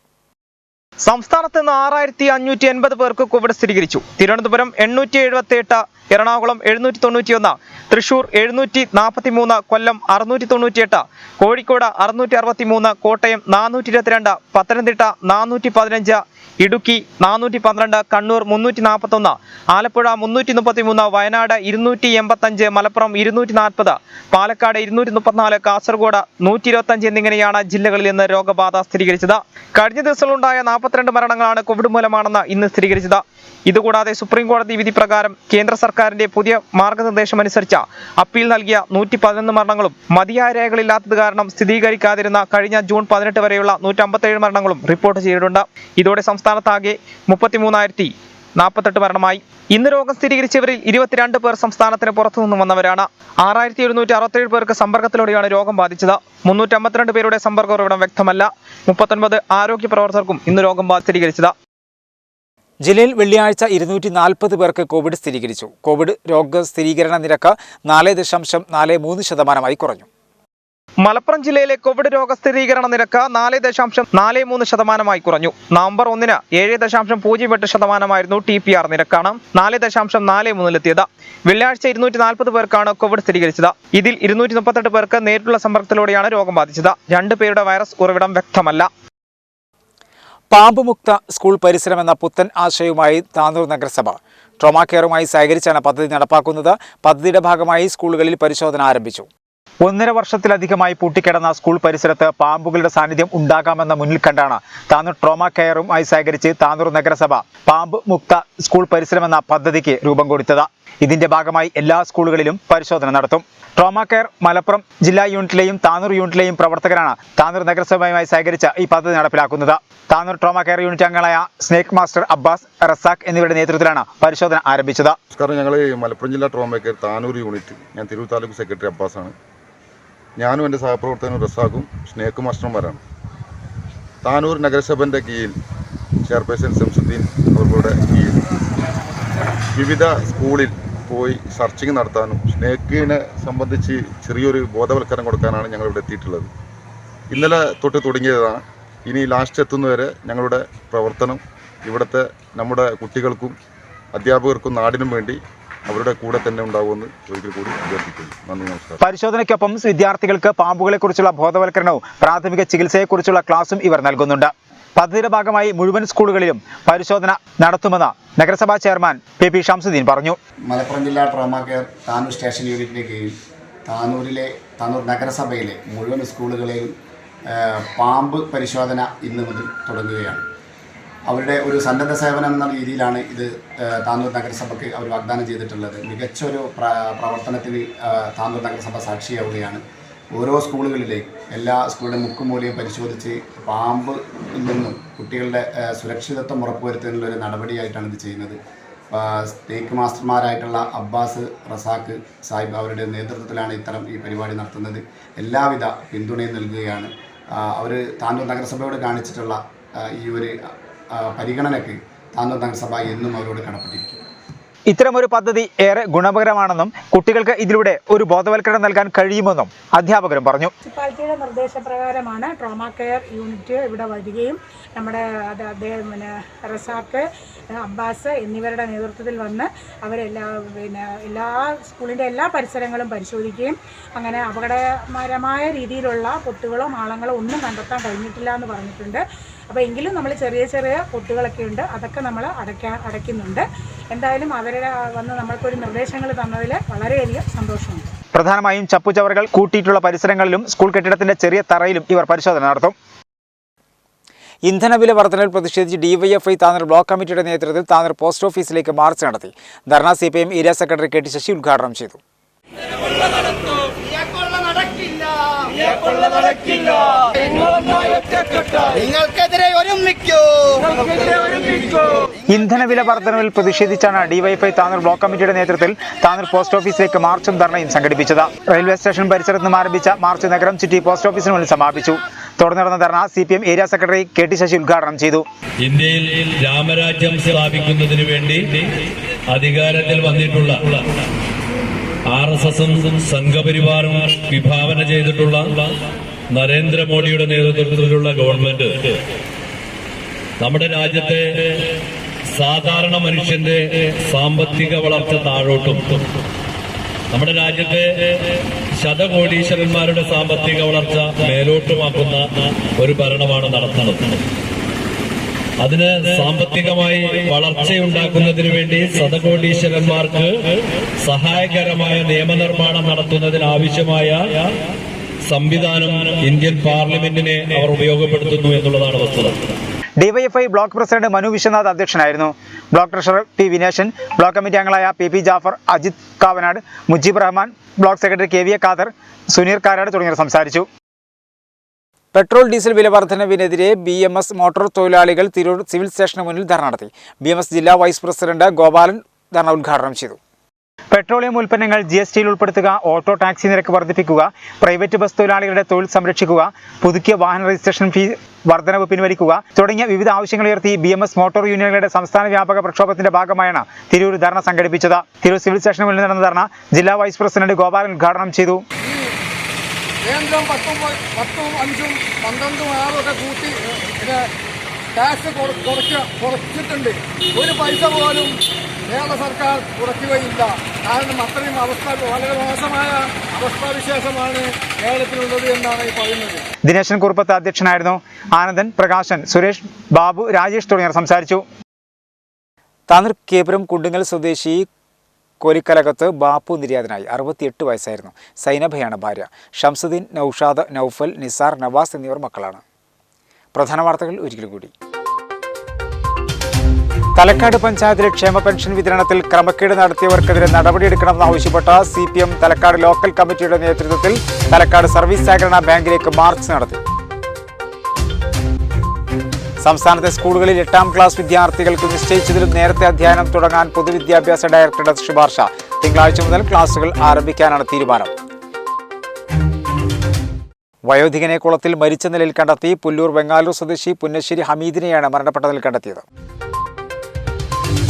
സംസ്ഥാനത്ത് നിന്ന് 6580 പേർക്ക് കോവിഡ് സ്ഥിരീകരിച്ചു. തിരുവനന്തപുരം 878, എറണാകുളം 791, തൃശൂർ 743, കൊല്ലം 698, കോഴിക്കോട് 663, കോട്ടയം 422, പത്തനംതിട്ട 415, ഇടുക്കി 412, കണ്ണൂർ 341, ആലപ്പുഴ 333, വയനാട് 285, മലപ്പുറം 240, പാലക്കാട് 234, കാസർഗോഡ് 125 എന്നിങ്ങനെയാണ് ജില്ലകളിൽ നിന്ന് രോഗബാധ സ്ഥിരീകരിച്ചത്. കഴിഞ്ഞ ദിവസങ്ങളുണ്ടായ 42 മരണങ്ങളാണ് കോവിഡ് മൂലമാണെന്ന് ഇന്ന് സ്ഥിരീകരിച്ചത്. ഇതുകൂടാതെ സുപ്രീം കോടതി വിധി പ്രകാരം കേന്ദ്ര സർക്കാരിന്റെ പുതിയ മാർഗനിർദ്ദേശം അനുസരിച്ച് അപ്പീൽ നൽകിയ 111 മരണങ്ങളും മതിയായ രേഖകളില്ലാത്തത് കാരണം സ്ഥിരീകരിക്കാതിരുന്ന കഴിഞ്ഞ ജൂൺ 18 വരെയുള്ള 157 മരണങ്ങളും റിപ്പോർട്ട് ചെയ്തിട്ടുണ്ട്. ഇതോടെ സംസ്ഥാനത്താകെ 33,048 മരണമായി. ഇന്ന് രോഗം സ്ഥിരീകരിച്ചവരിൽ 22 പേർ സംസ്ഥാനത്തിന് പുറത്തുനിന്നും വന്നവരാണ്. 6,767 പേർക്ക് സമ്പർക്കത്തിലൂടെയാണ് രോഗം ബാധിച്ചത്. 352 പേരുടെ സമ്പർക്ക ഉറവിടം വ്യക്തമല്ല. 39 ആരോഗ്യ പ്രവർത്തകർക്കും ഇന്ന് രോഗം സ്ഥിരീകരിച്ചത്. ജില്ലയിൽ വെള്ളിയാഴ്ച 240 പേർക്ക് കോവിഡ് സ്ഥിരീകരിച്ചു. കോവിഡ് രോഗസ്ഥിരീകരണ നിരക്ക് 4.43% കുറഞ്ഞു. മലപ്പുറം ജില്ലയിലെ കോവിഡ് രോഗസ്ഥിരീകരണ നിരക്ക് 4.43% കുറഞ്ഞു. നവംബർ 1-ന് 7.08% TPR നിരക്കാണ് 4.43-ലെത്തിയത്. വെള്ളിയാഴ്ച 240 പേർക്കാണ് കോവിഡ് സ്ഥിരീകരിച്ചത്. ഇതിൽ 238 പേർക്ക് നേരിട്ടുള്ള സമ്പർക്കത്തിലൂടെയാണ് രോഗം ബാധിച്ചത്. 2 പേരുടെ വൈറസ് ഉറവിടം വ്യക്തമല്ല. പാമ്പുമുക്ത സ്കൂൾ പരിസരം എന്ന പുത്തൻ ആശയവുമായി താനൂർ നഗരസഭ ട്രോമാ കെയറുമായി സഹകരിച്ചാണ് പദ്ധതി നടപ്പാക്കുന്നത്. പദ്ധതിയുടെ ഭാഗമായി സ്കൂളുകളിൽ പരിശോധന ആരംഭിച്ചു. 1.5 വർഷത്തിലധികമായി പൂട്ടിക്കിടന്ന സ്കൂൾ പരിസരത്ത് പാമ്പുകളുടെ സാന്നിധ്യം ഉണ്ടാകാമെന്ന മുന്നിൽ കണ്ടാണ് താനൂർ ട്രോമ കെയറുമായി സഹകരിച്ച് താനൂർ നഗരസഭ പാമ്പ് മുക്ത സ്കൂൾ പരിസരമെന്ന പദ്ധതിക്ക് രൂപം കൊടുത്തത്. ഇതിന്റെ ഭാഗമായി എല്ലാ സ്കൂളുകളിലും പരിശോധന നടത്തും. ട്രോമ കെയർ മലപ്പുറം ജില്ലാ യൂണിറ്റിലെയും താനൂർ യൂണിറ്റിലെയും പ്രവർത്തകരാണ് താനൂർ നഗരസഭയുമായി സഹകരിച്ച് ഈ പദ്ധതി നടപ്പിലാക്കുന്നത്. താനൂർ ട്രോമ കെയർ യൂണിറ്റ് അംഗങ്ങളായ സ്നേക് മാസ്റ്റർ അബ്ബാസ്, റസാഖ് എന്നിവരുടെ നേതൃത്വത്തിലാണ് പരിശോധന ആരംഭിച്ചത്. ഞങ്ങൾ മലപ്പുറം ജില്ലാ ട്രോമ കെയർ താനൂർ യൂണിറ്റ്, ഞാൻ തിരൂർ താലൂക്ക് സെക്രട്ടറി അബ്ബാസാണ്. ഞാനും എൻ്റെ സഹപ്രവർത്തകനും റസാഖും സ്നേക് മാസ്റ്റർമാരാണ്. താനൂർ നഗരസഭൻ്റെ കീഴിൽ ചെയർപേഴ്സൺ ശംസുദ്ദീൻ അവരുടെ കീഴിൽ വിവിധ സ്കൂളിൽ പോയി സർച്ചിങ് നടത്താനും സ്നേക്കിനെ സംബന്ധിച്ച് ചെറിയൊരു ബോധവൽക്കരണം കൊടുക്കാനാണ് ഞങ്ങളിവിടെ എത്തിയിട്ടുള്ളത്. ഇന്നലെ തൊട്ട് തുടങ്ങിയതാണ്. ഇനി ലാസ്റ്റ് എത്തുന്നവരെ ഞങ്ങളുടെ പ്രവർത്തനം ഇവിടുത്തെ നമ്മുടെ കുട്ടികൾക്കും അധ്യാപകർക്കും നാടിനും വേണ്ടി അവരുടെ കൂടെ തന്നെ ഉണ്ടാവുമെന്ന് ഒരിക്കൽ കൂടി അഭ്യർത്ഥിക്കുന്നു. നന്ദി, നമസ്കാരം. പരിശോധനയ്ക്കൊപ്പം വിദ്യാർത്ഥികൾക്ക് പാമ്പുകളെക്കുറിച്ചുള്ള ബോധവൽക്കരണവും പ്രാഥമിക ചികിത്സയെക്കുറിച്ചുള്ള ക്ലാസും ഇവർ നൽകുന്നുണ്ട്. പദ്ധതിയുടെ ഭാഗമായി മുഴുവൻ സ്കൂളുകളിലും പരിശോധന നടത്തുമെന്ന് നഗരസഭാ ചെയർമാൻ പി ഷംസുദ്ദീൻ പറഞ്ഞു. മലപ്പുറം ജില്ലാ ട്രോമ കെയർ താനൂർ സ്റ്റേഷൻ യൂണിറ്റിന് കീഴിൽ താനൂർ നഗരസഭയിലെ മുഴുവൻ സ്കൂളുകളിലും പാമ്പ് പരിശോധന ഇന്ന് മുതൽ തുടങ്ങുകയാണ്. അവരുടെ ഒരു സന്നദ്ധ സേവനം എന്ന രീതിയിലാണ് ഇത് താനൂർ നഗരസഭയ്ക്ക് അവർ വാഗ്ദാനം ചെയ്തിട്ടുള്ളത്. മികച്ചൊരു പ്രവർത്തനത്തിന് താനൂർ നഗരസഭ സാക്ഷിയാവുകയാണ്. ഓരോ സ്കൂളുകളിലെയും എല്ലാ സ്കൂളിലെ മുക്കുമൂലയും പരിശോധിച്ച് പാമ്പിൽ നിന്നും കുട്ടികളുടെ സുരക്ഷിതത്വം ഉറപ്പുവരുത്തുന്നതിനുള്ള ഒരു നടപടിയായിട്ടാണ് ഇത് ചെയ്യുന്നത്. സ്നേക് മാസ്റ്റർമാരായിട്ടുള്ള അബ്ബാസ്, റസാഖ് സാഹിബ് അവരുടെ നേതൃത്വത്തിലാണ് ഈ പരിപാടി നടത്തുന്നത്. എല്ലാവിധ പിന്തുണയും നൽകുകയാണ്. അവർ താനൂർ നഗരസഭയോട് കാണിച്ചിട്ടുള്ള ഈ ഒരു പരിഗണനയ്ക്ക് താനൂർ നഗരസഭ എന്നും അവരോട് കടപ്പെട്ടിരിക്കും. ഇത്തരമൊരു പദ്ധതി ഏറെ ഗുണകരമാണെന്നും കുട്ടികൾക്ക് ഇതിലൂടെ ഒരു ബോധവൽക്കരണം നൽകാൻ കഴിയുമെന്നും അധ്യാപകരും പറഞ്ഞു. മുനിസിപ്പാലിറ്റിയുടെ നിർദ്ദേശപ്രകാരമാണ് ട്രോമ കെയർ യൂണിറ്റ് ഇവിടെ വരികയും നമ്മുടെ അദ്ദേഹം റസാഖ്, അബ്ബാസ് എന്നിവരുടെ നേതൃത്വത്തിൽ വന്ന് എല്ലാ സ്കൂളിൻ്റെ എല്ലാ പരിസരങ്ങളും പരിശോധിക്കുകയും അങ്ങനെ അപകടകരമായ രീതിയിലുള്ള പൊട്ടുകളോ മാളങ്ങളോ ഒന്നും കണ്ടെത്താൻ കഴിഞ്ഞിട്ടില്ല എന്ന് പറഞ്ഞിട്ടുണ്ട്. അപ്പോൾ എങ്കിലും നമ്മൾ ചെറിയ ചെറിയ പൊട്ടുകളൊക്കെ ഉണ്ട്, അതൊക്കെ നമ്മൾ അടയ്ക്കുന്നുണ്ട്. എന്തായാലും അവരുടെ വന്ന് നമ്മൾക്കൊരു നിർദ്ദേശങ്ങൾ തന്നതിൽ വളരെയധികം സന്തോഷമുണ്ട്. പ്രധാനമായും ചപ്പുചവറുകൾ കൂട്ടിയിട്ടുള്ള പരിസരങ്ങളിലും സ്കൂൾ കെട്ടിടത്തിന്റെ ചെറിയ തറയിലും ഇവർ പരിശോധന നടത്തും. ഇന്ധനവില വർധനയിൽ പ്രതിഷേധിച്ച് ഡിവൈഎഫ്ഐ താനൂർ ബ്ലോക്ക് കമ്മിറ്റിയുടെ നേതൃത്വത്തിൽ താനൂർ പോസ്റ്റ് ഓഫീസിലേക്ക് മാർച്ച് നടത്തി. Dharna CPM area secretary KT Sasi ഉദ്ഘാടനം ചെയ്തു. ഇന്ധനവില വർധനവിൽ പ്രതിഷേധിച്ചാണ് ഡിവൈഎഫ്ഐ താനൂർ ബ്ലോക്ക് കമ്മിറ്റിയുടെ നേതൃത്വത്തിൽ താനൂർ പോസ്റ്റ് ഓഫീസിലേക്ക് മാർച്ചും ധർണയും സംഘടിപ്പിച്ചത്. റെയിൽവേ സ്റ്റേഷൻ പരിസരത്ത് നിന്നും ആരംഭിച്ച മാർച്ച് നഗരം ചുറ്റി പോസ്റ്റ് ഓഫീസിന് മുന്നിൽ സമാപിച്ചു. തുടർന്ന് നടന്ന dharna CPM area secretary KT Sasi ഉദ്ഘാടനം ചെയ്തു. ഇന്ത്യയിൽ രാമരാജ്യം സ്ഥാപിക്കുന്നതിന് വേണ്ടി അധികാരത്തിൽ വന്നിട്ടുള്ള RSSും സംഘപരിവാറും വിഭാവന ചെയ്തിട്ടുള്ള നരേന്ദ്രമോദിയുടെ നേതൃത്വത്തിലുള്ള ഗവൺമെന്റ് നമ്മുടെ രാജ്യത്തെ സാധാരണ മനുഷ്യന്റെ സാമ്പത്തിക വളർച്ച താഴോട്ടും നമ്മുടെ രാജ്യത്തെ ശതകോടീശ്വരന്മാരുടെ സാമ്പത്തിക വളർച്ച മേലോട്ടുമാക്കുന്ന ഒരു ഭരണമാണ് നടത്തുന്നത്. അതിന് സാമ്പത്തികമായി വളർച്ചയുണ്ടാക്കുന്നതിന് വേണ്ടി ശതകോടീശ്വരന്മാർക്ക് സഹായകരമായ നിയമനിർമ്മാണം നടത്തുന്നതിനാവശ്യമായ സംവിധാനം ഇന്ത്യൻ പാർലമെന്റിനെ അവർ ഉപയോഗപ്പെടുത്തുന്നു എന്നുള്ളതാണ് വസ്തുത. DYFI block president Manu Viswanath അധ്യക്ഷനായിരുന്നു. Block treasurer P Vineshan, block committee അംഗങ്ങളായ PP Jafar, Ajith Kavanad, Mujeeb Rahman, block secretary KV Kader, Suneer Karad തുടങ്ങിയവർ സംസാരിച്ചു. പെട്രോൾ ഡീസൽ വില വർധനവിനെതിരെ BMS മോട്ടോർ തൊഴിലാളികൾ തിരൂർ സിവിൽ സ്റ്റേഷന് മുന്നിൽ ധർണ നടത്തി. BMS ജില്ലാ വൈസ് പ്രസിഡന്റ് ഗോപാലൻ ധർണ ഉദ്ഘാടനം ചെയ്തു. പെട്രോളിയം ഉൽപ്പന്നങ്ങൾ GSTയിൽ ഉൾപ്പെടുത്തുക, ഓട്ടോ ടാക്സി നിരക്ക് വർദ്ധിപ്പിക്കുക, പ്രൈവറ്റ് ബസ് തൊഴിലാളികളുടെ തൊഴിൽ സംരക്ഷിക്കുക, പുതുക്കിയ വാഹന രജിസ്ട്രേഷൻ ഫീ വർധനവ് പിൻവലിക്കുക തുടങ്ങിയ വിവിധ ആവശ്യങ്ങളുയർത്തി BMS മോട്ടോർ യൂണിയനുകളുടെ സംസ്ഥാന വ്യാപക പ്രക്ഷോഭത്തിന്റെ ഭാഗമായാണ് തിരൂർ ധർണ സംഘടിപ്പിച്ചത്. തിരൂർ സിവിൽ സ്റ്റേഷന് മുന്നിൽ നടന്ന ധർണ ജില്ലാ വൈസ് പ്രസിഡന്റ് ഗോപാലൻ ഉദ്ഘാടനം ചെയ്തു. കേന്ദ്രം 10, 5, 12, 6 ഒക്കെ കൂട്ടി ടാക്സ് കുറച്ചിട്ടുണ്ട്. ഒരു പൈസ പോലും കേരള സർക്കാർ കുറയ്ക്കുകയില്ല. കാരണം അത്രയും വളരെ മോശമായ അവസ്ഥാവിശേഷമാണ് കേരളത്തിലുള്ളത് എന്നാണ് ഈ പറയുന്നത്. ദിനേശൻ കുറുപ്പത്ത് അധ്യക്ഷനായിരുന്നു. ആനന്ദൻ, പ്രകാശൻ, സുരേഷ്, ബാബു, രാജേഷ് തുടങ്ങിയവർ സംസാരിച്ചു. താനൂർ കേപുരം കുണ്ടുങ്ങൽ സ്വദേശി കോലിക്കലകത്ത് ബാപ്പു നിര്യാതനായി. 68 വയസ്സായിരുന്നു. സൈനഭയാണ് ഭാര്യ. ഷംസുദ്ദീൻ, നൌഷാദ്, നൌഫൽ, നിസാർ, നവാസ് എന്നിവർ മക്കളാണ്. പ്രധാന വാർത്തകൾ ഒരിക്കൽ കൂടി. തലക്കാട് പഞ്ചായത്തിലെ ക്ഷേമ പെൻഷൻ വിതരണത്തിൽ ക്രമക്കേട് നടത്തിയവർക്കെതിരെ നടപടിയെടുക്കണമെന്നാവശ്യപ്പെട്ട് CPM തലക്കാട് ലോക്കൽ കമ്മിറ്റിയുടെ നേതൃത്വത്തിൽ തലക്കാട് സർവീസ് സഹകരണ ബാങ്കിലേക്ക് മാർച്ച് നടത്തി. സംസ്ഥാനത്തെ സ്കൂളുകളിൽ 8ാം ക്ലാസ് വിദ്യാർത്ഥികൾക്ക് നിശ്ചയിച്ചതിലും നേരത്തെ അധ്യയനം തുടങ്ങാൻ പൊതുവിദ്യാഭ്യാസ ഡയറക്ടറുടെ ശുപാർശ. തിങ്കളാഴ്ച മുതൽ ക്ലാസുകൾ ആരംഭിക്കാനാണ് തീരുമാനം. വയോധികനെ കുളത്തിൽ മരിച്ച നിലയിൽ കണ്ടെത്തി. പുല്ലൂർ വെങ്ങാലൂർ സ്വദേശി പുന്നശ്ശേരി ഹമീദിനെയാണ് മരണപ്പെട്ട നിലയിൽ കണ്ടെത്തിയത്.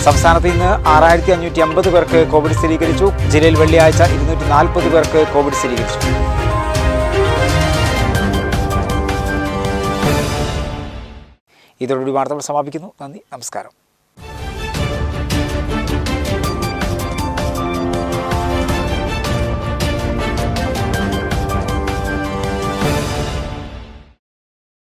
സംസ്ഥാനത്ത് ഇന്ന് 6550 പേർക്ക് കോവിഡ് സ്ഥിരീകരിച്ചു. ജില്ലയിൽ വെള്ളിയാഴ്ച 240 പേർക്ക് കോവിഡ് സ്ഥിരീകരിച്ചു. ഇതോടുകൂടി വാർത്തകൾ സമാപിക്കുന്നു. നന്ദി, നമസ്കാരം.